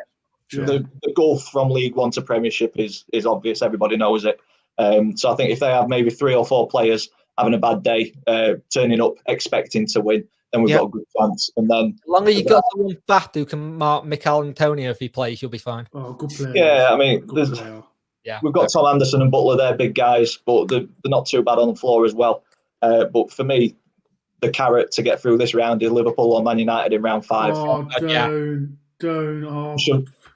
Sure. The gulf from League One to Premiership is obvious. Everybody knows it. So I think if they have maybe 3 or 4 players having a bad day, turning up expecting to win, then we've got a good chance. And then, as long as you've got someone fat who can mark Mikel Antonio if he plays, you'll be fine. Oh, good player. Yeah, I mean, we've got Tom Anderson and Butler. They're big guys, but they're not too bad on the floor as well. But for me, the carrot to get through this round is Liverpool or Man United in round 5. Oh, don't. Oh.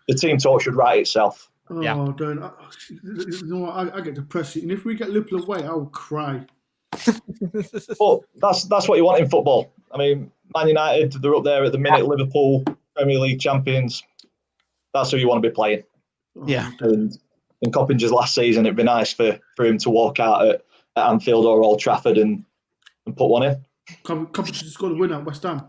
The team talk should write itself. Oh, don't. You know what? I get depressed. And if we get Liverpool away, I'll cry. But that's what you want in football. I mean, Man United, they're up there at the minute. Liverpool, Premier League champions. That's who you want to be playing. Yeah. And in Coppinger's last season, it'd be nice for him to walk out at Anfield or Old Trafford and put one in. Coppinger just scored a win at West Ham.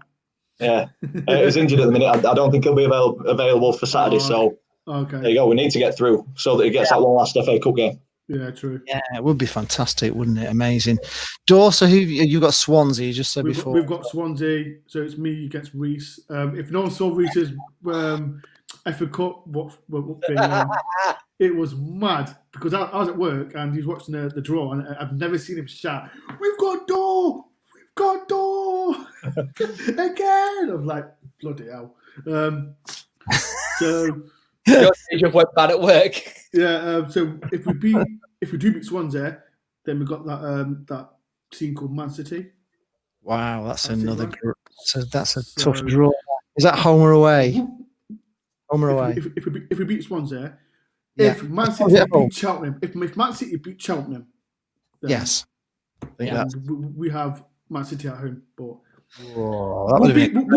Yeah. He's injured at the minute. I don't think he'll be available for Saturday. So there you go. We need to get through so that he gets that one last FA Cup game. Yeah, true. Yeah, it would be fantastic, wouldn't it? Amazing. Dor, so who you got? Swansea, you just said before. We've got Swansea, so it's me against Reese. If no one saw Reese's FA Cup thing, it was mad because I was at work and he was watching the draw and I've never seen him shout, "We've got Dor! We've got Dor!" Again! I was like, bloody hell. So you went bad at work. Yeah, so if we do beat Swansea, then we've got that team called Man City. Wow, that's another. That's a tough draw. Is that home or away? Home or away? If we beat Swansea, if Man City beat Cheltenham, if Man City beat Cheltenham, yes, we have Man City at home, but. We'll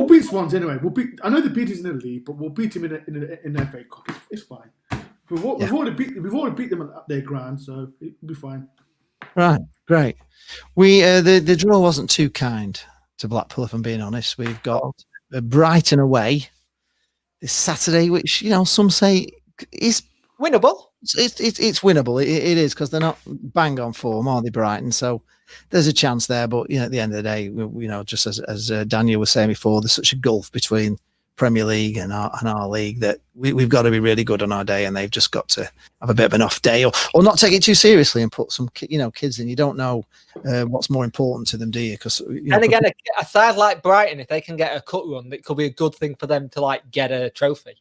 beat Swans anyway. I know the beat is in the league, but we'll beat him in the FA Cup. It's fine. We've already beat them at their ground, so it'll be fine. Right, great. We the draw wasn't too kind to Blackpool, if I'm being honest. We've got Brighton away this Saturday, which some say is winnable. It's winnable. It is because they're not bang on form, are they, Brighton? So there's a chance there. But at the end of the day, just as Daniel was saying before, there's such a gulf between Premier League and our league that we've got to be really good on our day, and they've just got to have a bit of an off day or not take it too seriously and put some kids in. You don't know what's more important to them, do you? Because and again, a side like Brighton, if they can get a cut run, it could be a good thing for them to like get a trophy.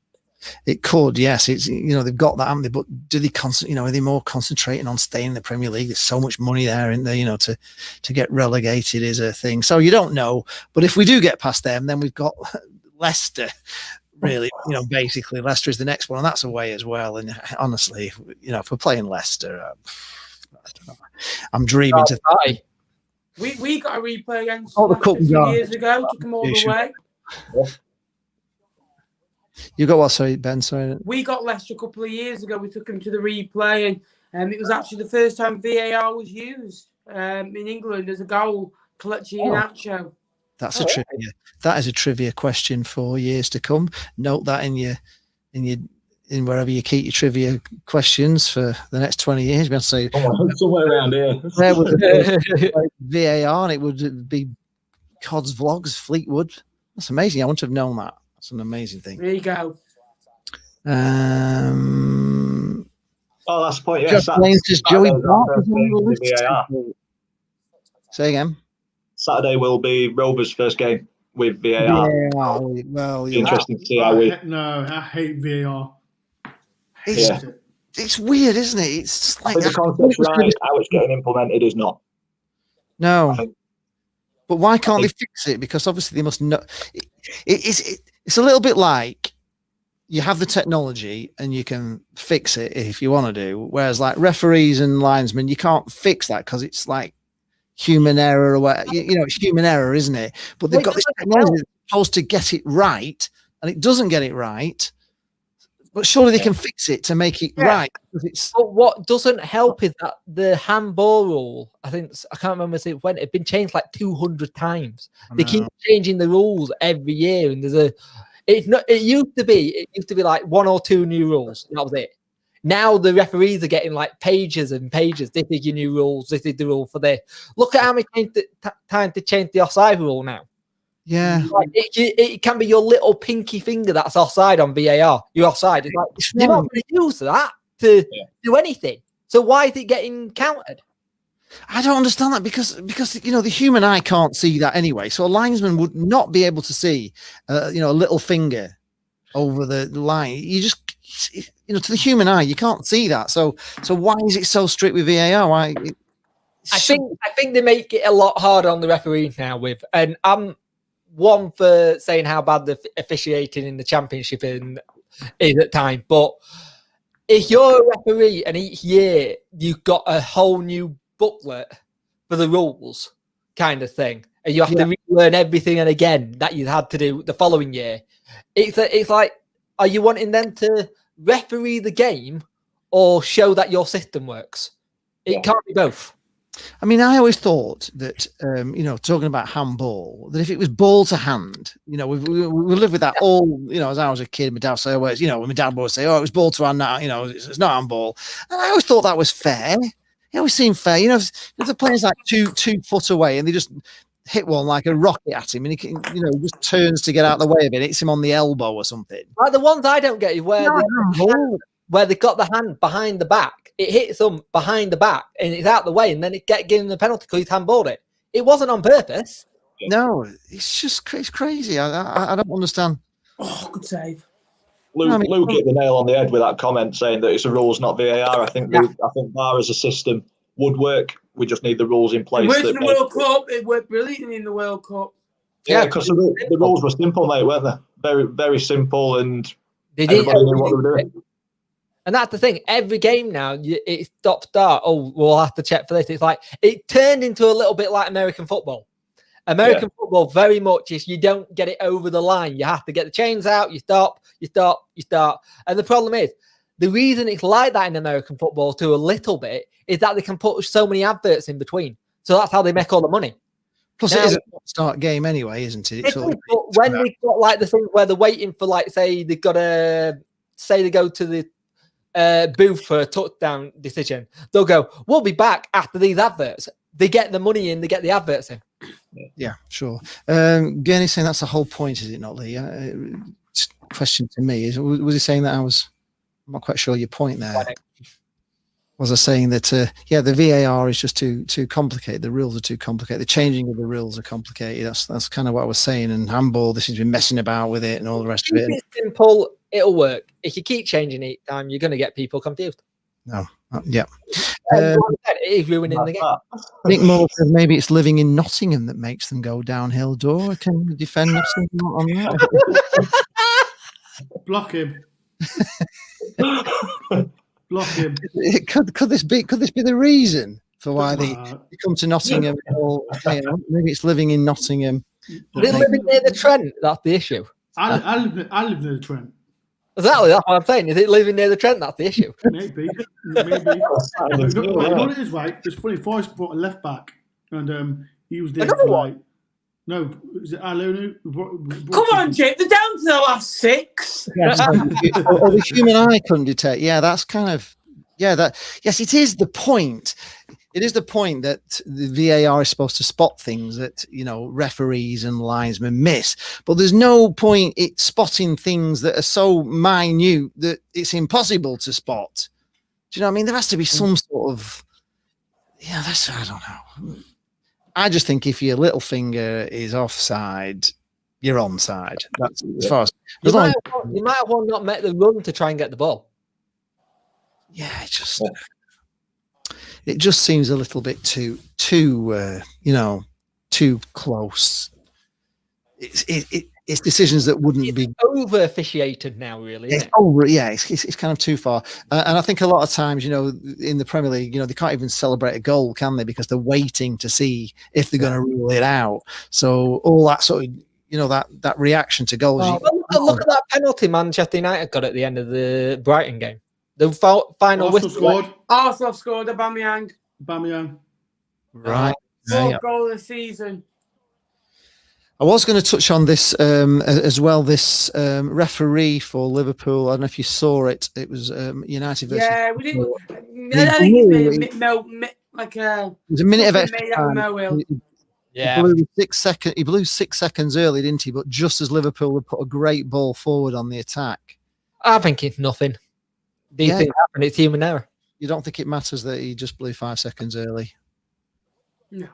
It could, yes. It's they've got that, haven't they? But do they are they more concentrating on staying in the Premier League? There's so much money there, isn't there? To get relegated is a thing. So you don't know. But if we do get past them, then we've got Leicester. Really, basically Leicester is the next one, and that's away as well. And honestly, if we're playing Leicester, I don't know. I'm dreaming to. We got a replay against the Leicester cup a few years ago. Took them all the way. You got what? Sorry, Ben. Sorry. We got Leicester a couple of years ago. We took them to the replay, and it was actually the first time VAR was used in England as a goal. Kelechi Iheanacho. That's a trivia. That is a trivia question for years to come. Note that in wherever you keep your trivia questions for the next 20 years. We'll say somewhere around here. There was VAR, and it would be Cod's Vlogs, Fleetwood. That's amazing. I wouldn't have known that. That's an amazing thing. There you go. That's the point. Yeah, Just Joey Barker. Say again. Saturday will be Rovers' first game with VAR. Well, interesting to see how we. No, I hate VAR. It's weird, isn't it? It's like the concept's right. How it's getting implemented is not. No. But why can't they fix it? Because obviously they must know. It's a little bit like you have the technology and you can fix it if you want to do. Whereas like referees and linesmen, you can't fix that because it's like human error or what. It's human error, isn't it? But they've got this technology that's supposed to get it right, and it doesn't get it right. But surely they can fix it to make it right. But what doesn't help is that the handball rule, I can't remember when it's been changed like 200 times. They keep changing the rules every year, and it used to be like 1 or 2 new rules. That was it. Now the referees are getting like pages and pages. This is your new rules. This is the rule for this. Look at how many times to change the offside rule now. Yeah, like it can be your little pinky finger that's offside on VAR. You're offside. It's like you're not going to use that to do anything. So why is it getting counted? I don't understand that because the human eye can't see that anyway. So a linesman would not be able to see a little finger over the line. You just to the human eye you can't see that. So why is it so strict with VAR? Why? I think they make it a lot harder on the referees now. And I'm one for saying how bad the officiating in the Championship is at time, but if you're a referee and each year you've got a whole new booklet for the rules kind of thing, and you have to relearn everything and again that you had to do the following year, it's like, are you wanting them to referee the game or show that your system works? It can't be both. I mean, I always thought that, talking about handball, that if it was ball to hand, we live with that all, as I was a kid, my dad say always, my dad would say, it was ball to hand now, it's not handball. And I always thought that was fair. It always seemed fair. If the player's like 2 foot away and they just hit one like a rocket at him and he can, just turns to get out of the way of it, hits him on the elbow or something. Like the ones I don't get is where they got the hand behind the back. It hits them behind the back and it's out the way, and then it given the penalty because he's handballed it. It wasn't on purpose. No, it's crazy. I don't understand. Oh, good save. Luke hit the nail on the head with that comment saying that it's a rules, not VAR. I think VAR as a system would work. We just need the rules in place. It worked in the World Cup. It worked brilliantly in the World Cup. Yeah, because the rules were simple, mate, weren't they? Very, very simple, and everybody knew what they were doing. And that's the thing. Every game now, it's stop-start. Oh, we'll have to check for this. It's like it turned into a little bit like American football. American football very much is you don't get it over the line. You have to get the chains out. You stop. And the problem is, the reason it's like that in American football to a little bit is that they can put so many adverts in between. So that's how they make all the money. Plus, it is a start game anyway, isn't it? But when they've got like the thing where they're waiting for, like, say they go to the booth for a touchdown decision, they'll go, we'll be back after these adverts. They get the money in, they get the adverts in. Yeah, sure. Gurney's saying that's the whole point, is it not, Lee? Question to me is, was he saying that I'm not quite sure your point there. was I saying that the VAR is just too complicated. The rules are too complicated. The changing of the rules are complicated. That's kind of what I was saying. And handball, this has been messing about with it and all the rest of it. If it's simple, it'll work. If you keep changing it, you're going to get people confused. No, yeah. It is ruining the game. Nick Moore says maybe it's living in Nottingham that makes them go downhill. Dora, can you defend us on that? Block him. Block him. Could this be the reason for why they come to Nottingham? Or, maybe it's living in Nottingham. They're living near the Trent. That's the issue. I live near the Trent. Exactly, that's what I'm saying. Is it living near the Trent? That's the issue. Maybe. You know what it is, right? It's funny. Forrest brought a left back, and he was there for like. No, is it Alonu? Come on, Jake. They're down to the last 6. Yes, or the human eye couldn't detect. Yeah, that's kind of. Yes, it is the point. It is the point that the VAR is supposed to spot things that, referees and linesmen miss. But there's no point in spotting things that are so minute that it's impossible to spot. Do you know what I mean? There has to be some sort of... I don't know. I just think if your little finger is offside, you're onside. That's as far as... You might have not met the run to try and get the ball. Yeah, it just seems a little bit too close. It's decisions that wouldn't be over officiated now, really. It's over. Yeah, it's kind of too far. And I think a lot of times, in the Premier League, they can't even celebrate a goal, can they? Because they're waiting to see if they're going to rule it out. So all that sort of, that reaction to goals. Look at that penalty Manchester United got at the end of the Brighton game. The final whistle. Arsenal scored. Aubameyang. Right. Fourth goal of the season. I was going to touch on this as well. This referee for Liverpool. I don't know if you saw it. It was United versus. Yeah, we didn't. I think it's it was a minute of extra time. Yeah, he blew 6 seconds early, didn't he? But just as Liverpool had put a great ball forward on the attack. I think it's nothing. These things happen. It's human error. You don't think it matters that he just blew 5 seconds early? No.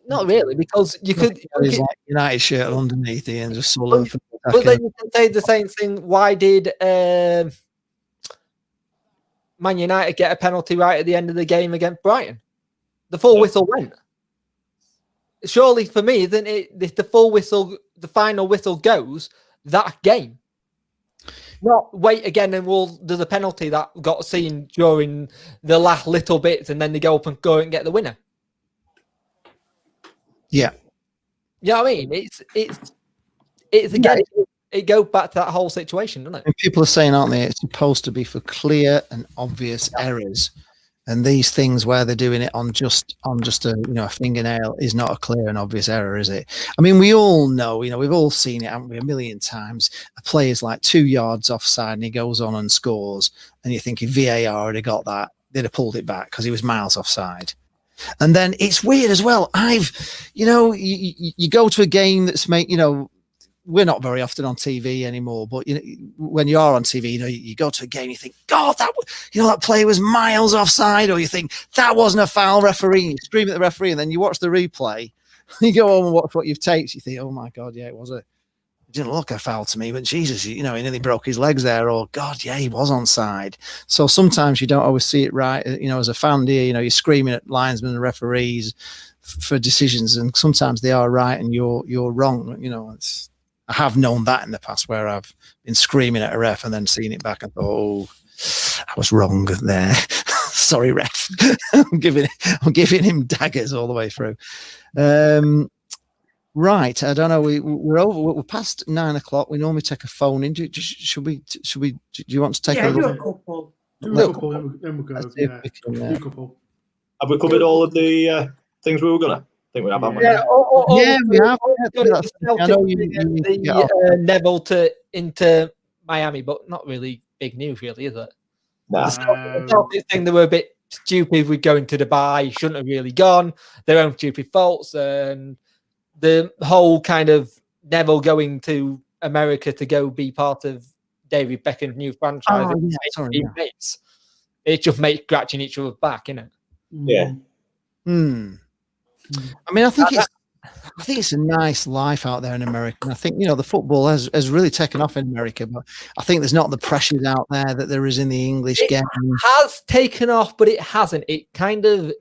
Not really, because you could like United shirt underneath it and just swallow. But then you can say the same thing. Why did Man United get a penalty right at the end of the game against Brighton? The full whistle went. Surely, for me, then if the full whistle, the final whistle goes, that game. Not wait again and there's a penalty that got seen during the last little bits, and then they go up and go and get the winner. Yeah. You know what I mean? It's again, it goes back to that whole situation, doesn't it? And people are saying, aren't they, it's supposed to be for clear and obvious errors. And these things where they're doing it on just a fingernail is not a clear and obvious error, is it? I mean, we all know, we've all seen it, haven't we, a million times. A player's like 2 yards offside and he goes on and scores. And you think if VAR had got that, they'd have pulled it back because he was miles offside. And then it's weird as well. You go to a game that's we're not very often on TV anymore, but when you are on TV, you go to a game, you think, God, that player was miles offside, or you think that wasn't a foul, referee. You scream at the referee, and then you watch the replay. You go home and watch what you've taped. You think, oh my God, yeah, it didn't look a foul to me, but Jesus, he nearly broke his legs there. Or God, yeah, he was onside. So sometimes you don't always see it right. As a fan, you're screaming at linesmen and referees for decisions, and sometimes they are right and you're wrong. I have known that in the past where I've been screaming at a ref and then seeing it back and thought, oh, I was wrong there. Sorry, ref. I'm giving him daggers all the way through. Right. I don't know. We're past 9 o'clock. We normally take a phone in. Do you want to take a do a couple? Do a couple, then we'll go. Yeah. Do a couple. Have we covered all of the things we were going to? I think we have, haven't we? Yeah, we have. I know the Neville into Miami, but not really big news, really, is it? Nah. The Celtics thing, they were a bit stupid with going to Dubai. Shouldn't have really gone. Their own stupid faults, and the whole kind of Neville going to America to go be part of David Beckham's new franchise. It just makes scratching each other's back, innit? Yeah. I mean, I think it's a nice life out there in America. And I think, the football has really taken off in America, but I think there's not the pressures out there that there is in the English game. Has taken off, but it hasn't. It kind of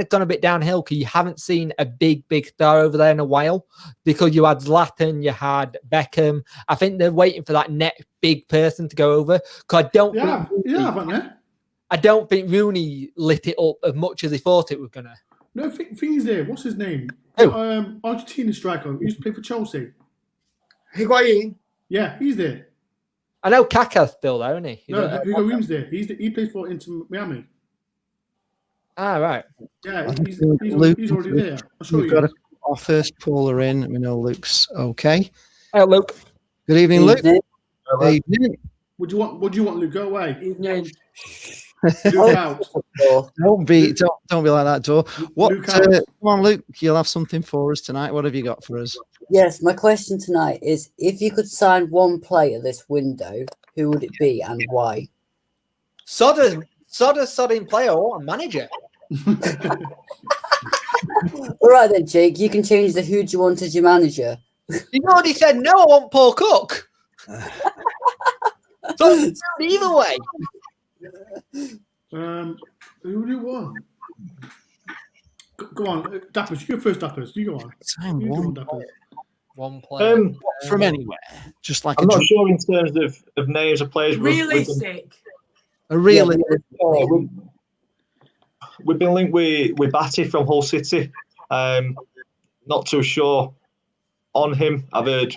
gone a bit downhill because you haven't seen a big star over there in a while, because you had Zlatan, you had Beckham. I think they're waiting for that next big person to go over. Because I don't think Rooney lit it up as much as he thought it was gonna. No, thing is there. What's his name? Who? Argentina striker. He used to play for Chelsea. Higuain. Yeah, he's there. I know Kaká's still there, isn't he? No, Higuain's there. He plays for Inter Miami. Ah, right. Yeah, he's already there. I'll show We've you. got our first caller in. We know Luke's okay. Hey, Luke. Good evening, Luke. Evening. Evening. What do you want, Luke? Go away. Evening. Luke out. Don't be like that, Dor. Luke, Come on, Luke. You'll have something for us tonight. What have you got for us? Yes, my question tonight is, if you could sign one player this window, who would it be and why? Sodding player or a manager. All right then, Jake, you can change the who do you want as your manager. You already said no, I want Paul Cook. So either way. Who do you want? Go on, Dappers. You go first, Dappers. You go on. Sign You go on, one Dappers. One player. from anywhere. Just like I'm not sure in terms of names of players. Realistic. a really. We've been linked with Batty from Hull City. Not too sure on him. I've heard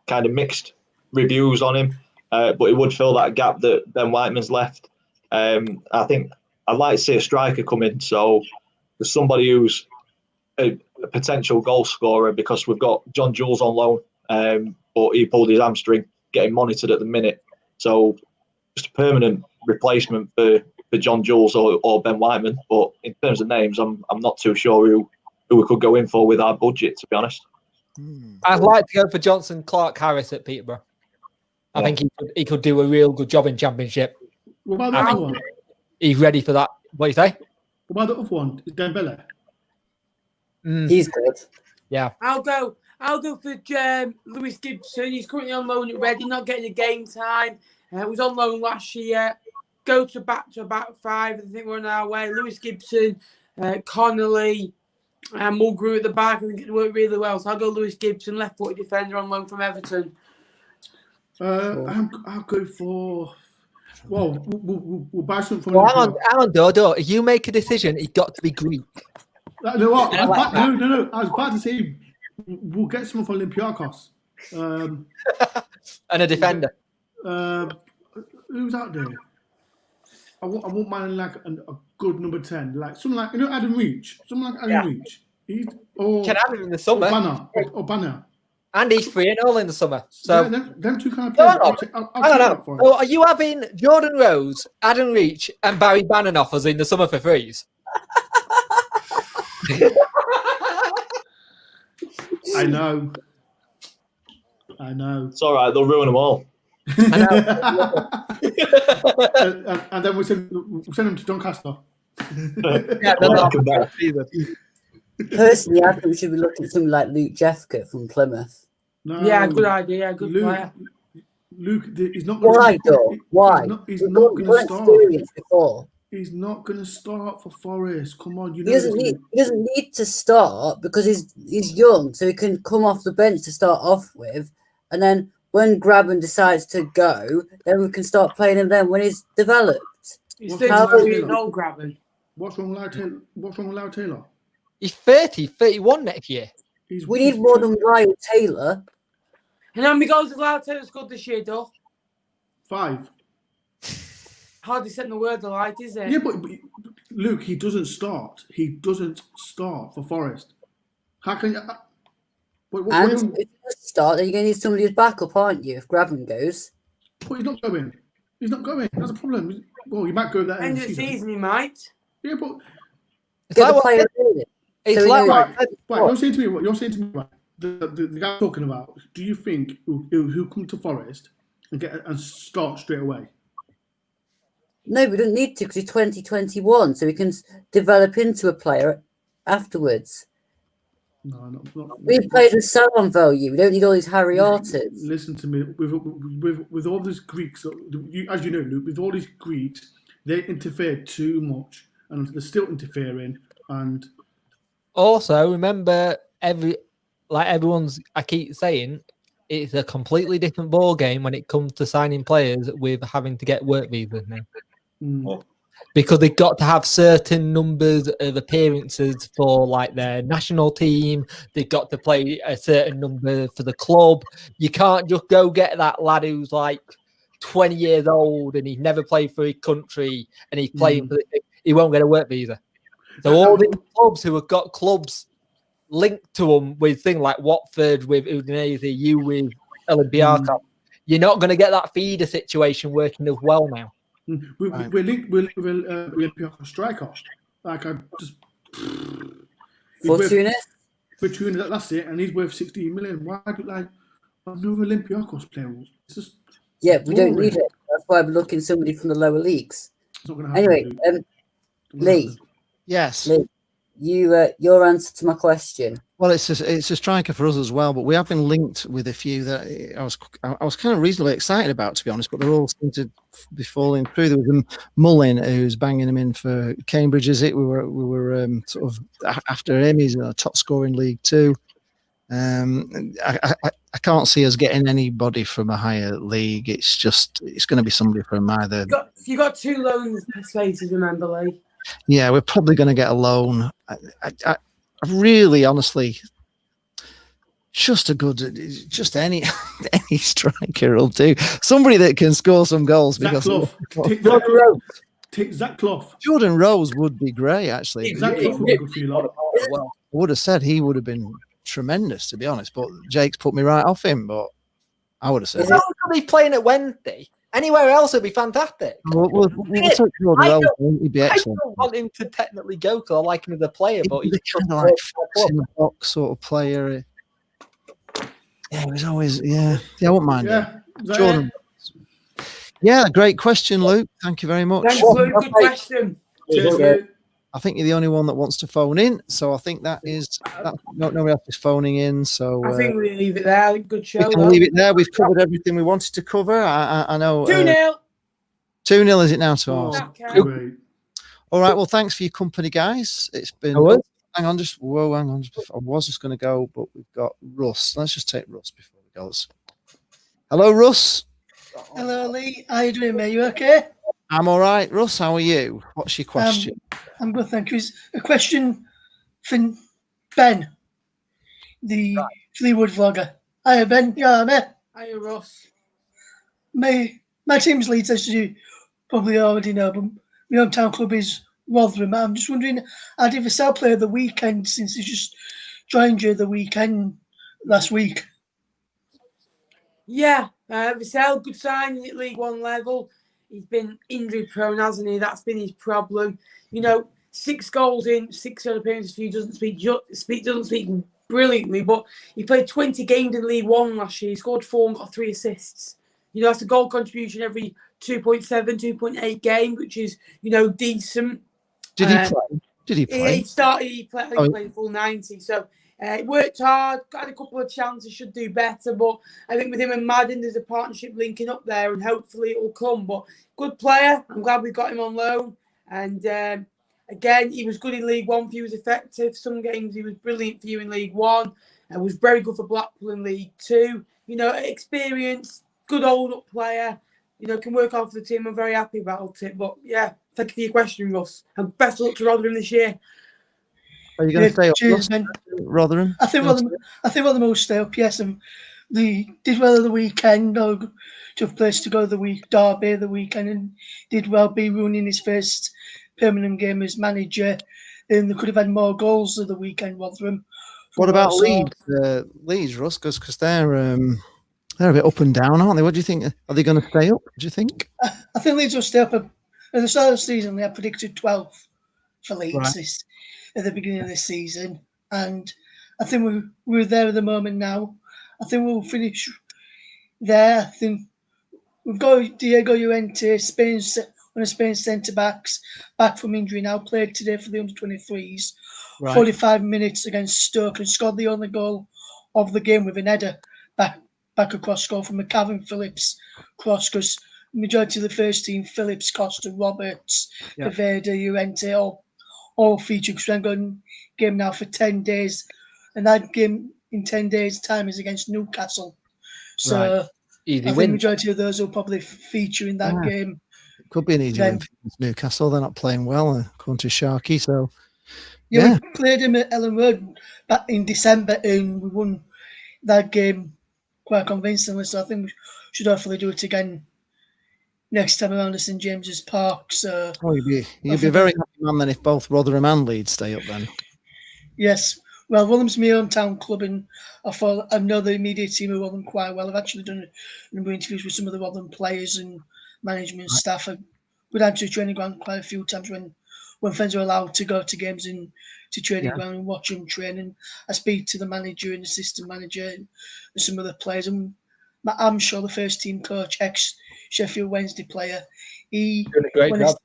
kind of mixed reviews on him, but it would fill that gap that Ben Whiteman's left. I think I'd like to see a striker come in. So there's somebody who's a potential goal scorer, because we've got John Jules on loan, but he pulled his hamstring, getting monitored at the minute. So just a permanent replacement for John Jules or Ben Whiteman. But in terms of names, I'm not too sure who we could go in for with our budget, to be honest. I'd like to go for Johnson Clark Harris at Peterborough. I think he could do a real good job in Championship. What about the other one? He's ready for that. What do you say? What about the other one? Dembele. He's good. Yeah. I'll go for Lewis Gibson. He's currently on loan at Reading, not getting a game time. Was on loan last year. Go to back five. I think we're on our way. Lewis Gibson, Connolly, and Mulgrew at the back. I think it worked really well. So I'll go Lewis Gibson, left-footed defender on loan from Everton. I'll go for. Well, we'll buy something from. Well, hang on, Dodo. If you make a decision, it's got to be Greek. No, what? No. I was about to say we'll get someone from Olympiacos. And a defender. Who's out there? I want man like a good number 10, like someone like Adam Reach. Someone like Adam Reach. Can have him in the summer. Or Banner. And he's free and all in the summer. So yeah, them two kind of players. I don't know. So are you having Jordan Rose, Adam Reach, and Barry Bannon offers in the summer for frees? I know. It's all right. They'll ruin them all. And then we'll send them to Doncaster. Personally, I think we should be looking at something like Luke Jeffcott from Plymouth. No, Yeah, good idea. Good player. Luke, he's not. Why, though? Why? He's not going to start. Before. He's not going to start for Forest. Come on, He doesn't need to start because he's young, so he can come off the bench to start off with, and then when Graben decides to go, then we can start playing him then when he's developed. He's 32 years old, Graben. What's wrong with Lyle Taylor? He's 31 next year. We need more than Lyle Taylor. And how many goals has Lyle Taylor scored this year, though? 5. Hardly setting the word alight, is it? Yeah, but Luke, he doesn't start. He doesn't start for Forest. How can you? If he does start, then you're going to need somebody who's backup, aren't you? If Graben goes. But he's not going. That's a problem. Well, he might go that end of the season. He might. Yeah, but you're saying to me. You're saying to me. Right, the guy talking about. Do you think he'll come to Forest and start straight away? No, we don't need to because he's 2021, so we can develop into a player afterwards. No, not. We played with sell on value. We don't need all these Harry Arters. Listen to me. With all these Greeks, as you know, Luke, with all these Greeks, they interfere too much, and they're still interfering. And Also, remember, everyone's, I keep saying, it's a completely different ball game when it comes to signing players with having to get work visas now. Because they've got to have certain numbers of appearances for like their national team. They've got to play a certain number for the club. You can't just go get that lad who's like 20 years old and he's never played for his country and he's playing for the, he won't get a work visa. So all these clubs who have got clubs linked to them with things like Watford, with Udinese, you with Olympiacos, you're not going to get that feeder situation working as well now. We're linked with Olympiacos striker. Like I just Fortuna? Fortuna, that's it, and he's worth 16 million. Why do like another Olympiacos player? It's just we don't need it. That's why we're looking somebody from the lower leagues. It's not going to happen. Anyway, Lee. Yes. Lee, your answer to my question. Well, it's a striker for us as well, but we have been linked with a few that I was kind of reasonably excited about, to be honest. But they're all seem to be falling through. There was Mullin who's banging him in for Cambridge. Is it? We were sort of after him. He's a top scorer in League Two. I can't see us getting anybody from a higher league. It's going to be somebody from either. You got 2 loans spaces, remember, Lee? Yeah, we're probably going to get a loan. I really, honestly, just any striker will do. Somebody that can score some goals. Zach Clough. Jordan Rose would be great, actually. Zach Clough would be good for you lot. I would have said he would have been tremendous, to be honest. But Jake's put me right off him. But I would have said He's playing at Wednesday. Anywhere else would be fantastic. We'll take Jordan Rose. He'd be excellent. I don't want him to technically go because I like him as a player, but he's kind of like in the box sort of player. Yeah, he was always I wouldn't mind him. Jordan. Yeah, great question, Luke. Thank you very much. Thanks, Luke. Good question. Cheers, I think you're the only one that wants to phone in, so I think nobody else is phoning in. So I think we leave it there. Good show. We can leave it there. We've covered everything we wanted to cover. I know 2-0. 2-0 is it now to ours? Great. All right. Well, thanks for your company, guys. It's been. Hang on. I was just going to go, but we've got Russ. Let's just take Russ before we go. Hello, Russ. Hello, Lee. How you doing, mate? You okay? I'm all right. Russ, how are you? What's your question? I'm good, thank you. It's a question for Ben, the Fleetwood vlogger. Hiya, Ben. Yeah, mate. Hiya, Ross. My team's Leeds, as you probably already know, but my hometown club is Rotherham. I'm just wondering, how did Vassell play the weekend since he just joined you the weekend last week? Yeah, Vassell, good signing at League One level. He's been injury prone, hasn't he? That's been his problem. 6 goals in, 6 appearances for you doesn't speak brilliantly, but he played 20 games in League One last year. He scored 4 and got 3 assists. That's a goal contribution every 2.7, 2.8 game, which is, decent. Did he play? He played full 90. So he worked hard, got a couple of chances, should do better. But I think with him and Madden, there's a partnership linking up there, and hopefully it will come. But good player. I'm glad we got him on loan. And again, he was good in League One. He was effective. Some games he was brilliant for you in League One. And was very good for Blackpool in League Two. Experience, good old up player. Can work hard for the team. I'm very happy about it. But yeah, thank you for your question, Russ. And best of luck to Rotherham this year. Are you going to stay up, cheers, Ben. Rotherham? I think Rotherham will stay up, yes. And they did well at the weekend. Tough place to go Derby the weekend, and did well. Be Rooney in his first permanent game as manager, and they could have had more goals at the weekend, Rotherham. What about Leeds? Leeds, Russ, because they're a bit up and down, aren't they? What do you think? Are they going to stay up? Do you think? I think Leeds will stay up. At the start of the season, they had predicted 12th for Leeds at the beginning of this season, and I think we're there at the moment now. I think we'll finish there. I think we've got Diego Llorente, Spain's one of Spain's centre-backs, back from injury now, played today for the under-23s. Right. 45 minutes against Stoke and scored the only goal of the game with an header back across goal from McCavin Phillips cross, because majority of the first team, Phillips, Costa, Roberts, Poveda, Llorente, all featured, because we're going game now for 10 days. And that game in 10 days' time is against Newcastle. So Easy I think win. majority of those will probably feature in that game. Could be an easy Then- win for Newcastle. They're not playing well, according to Sharky. So Yeah, we played him at Ellen Road back in December and we won that game quite convincingly. So I think we should hopefully do it again next time around at St James's Park. So you'd be a very happy man then if both Rotherham and Leeds stay up then. yes. Well, Rotherham's my hometown club, and I know the immediate team of Rotherham quite well. I've actually done a number of interviews with some of the Rotherham players and management staff. I've been down to the training ground quite a few times when fans are allowed to go to games and to training ground and watch them train. And I speak to the manager and assistant manager and some of the players. And I'm sure the first team coach, ex-Sheffield Wednesday player, Doing a great job.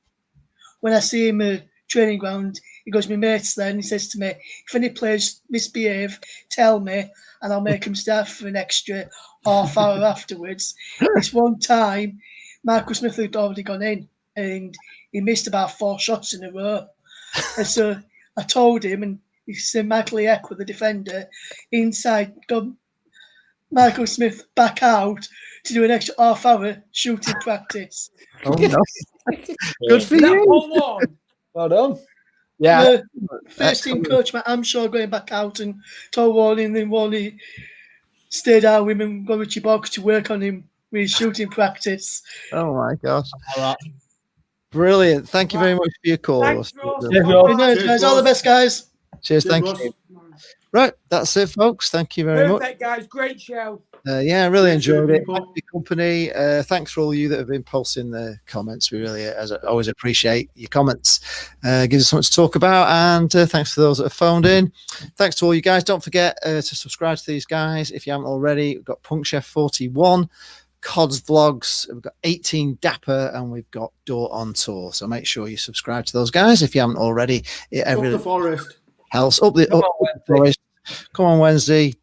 when I see him at training ground, he goes, my mate's there, and he says to me, if any players misbehave, tell me, and I'll make them start for an extra half hour afterwards. This one time, Michael Smith had already gone in, and he missed about 4 shots in a row. And so I told him, and he said Michael Eck with the defender, inside, gone Michael Smith back out to do an extra half hour shooting practice. Oh, no. Good for That you. 1-1. Well done. Yeah. First team coach Matt Amshaw going back out and told Warney, and then Warney stayed out with him and got Richie Box to work on him with his shooting practice. Oh my gosh. Brilliant. Thank you very much for your call. Thanks, Ross. Good night, guys. All the best, guys. Cheers. Thank you. Right. That's it, folks. Thank you very much. Perfect, guys. Great show. I really enjoyed it. people. Thanks for your company. Thanks for all you that have been posting the comments. We really, as I always, appreciate your comments. Gives us something to talk about. And thanks for those that have phoned in. Thanks to all you guys. Don't forget to subscribe to these guys if you haven't already. We've got Punk Chef 41, Cod's Vlogs. We've got 18 Dapper, and we've got Door on Tour. So make sure you subscribe to those guys if you haven't already. It Up really the Forest. helps. Up the Forest. Come on, Wednesday.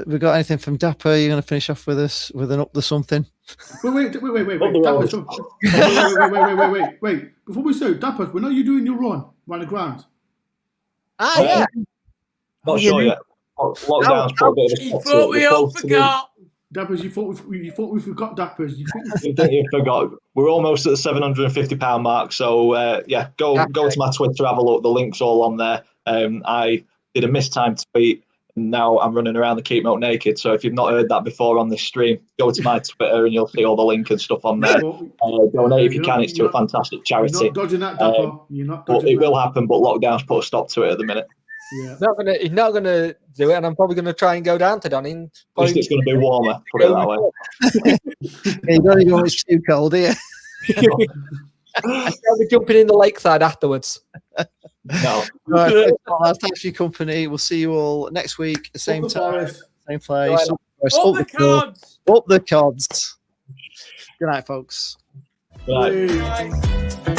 We got anything from Dapper? You're going to finish off with us with an up the something? Wait. Dappers, wait. Before we say Dappers, when are you doing your run around the ground? Yeah. Not sure yet. Lockdown's put a bit of a He stop to thought it. we We're all close to forgot. Dappers, you thought we forgot Dappers. You think you forgot? We're almost at the £750 mark. So go to my Twitter, have a look. The link's all on there. I did a mistimed tweet. Now I'm running around the keep milk naked. So if you've not heard that before on this stream, go to my Twitter and you'll see all the link and stuff on there. Donate if you can. It's to a fantastic charity. You're not dodging that, Dapper. You're not dodging But it that. will happen. But lockdown's put a stop to it at the minute. Yeah. He's not gonna do it, and I'm probably gonna try and go down to Donning. At least it's going to be warmer. Put it that way. You don't even know it's too cold, do you? I'll be jumping in the lakeside afterwards. No. Right, thanks for your company. We'll see you all next week, same Up the time, Forest. same place. Up the cards. Up the cards. Good night, folks. Right. Bye.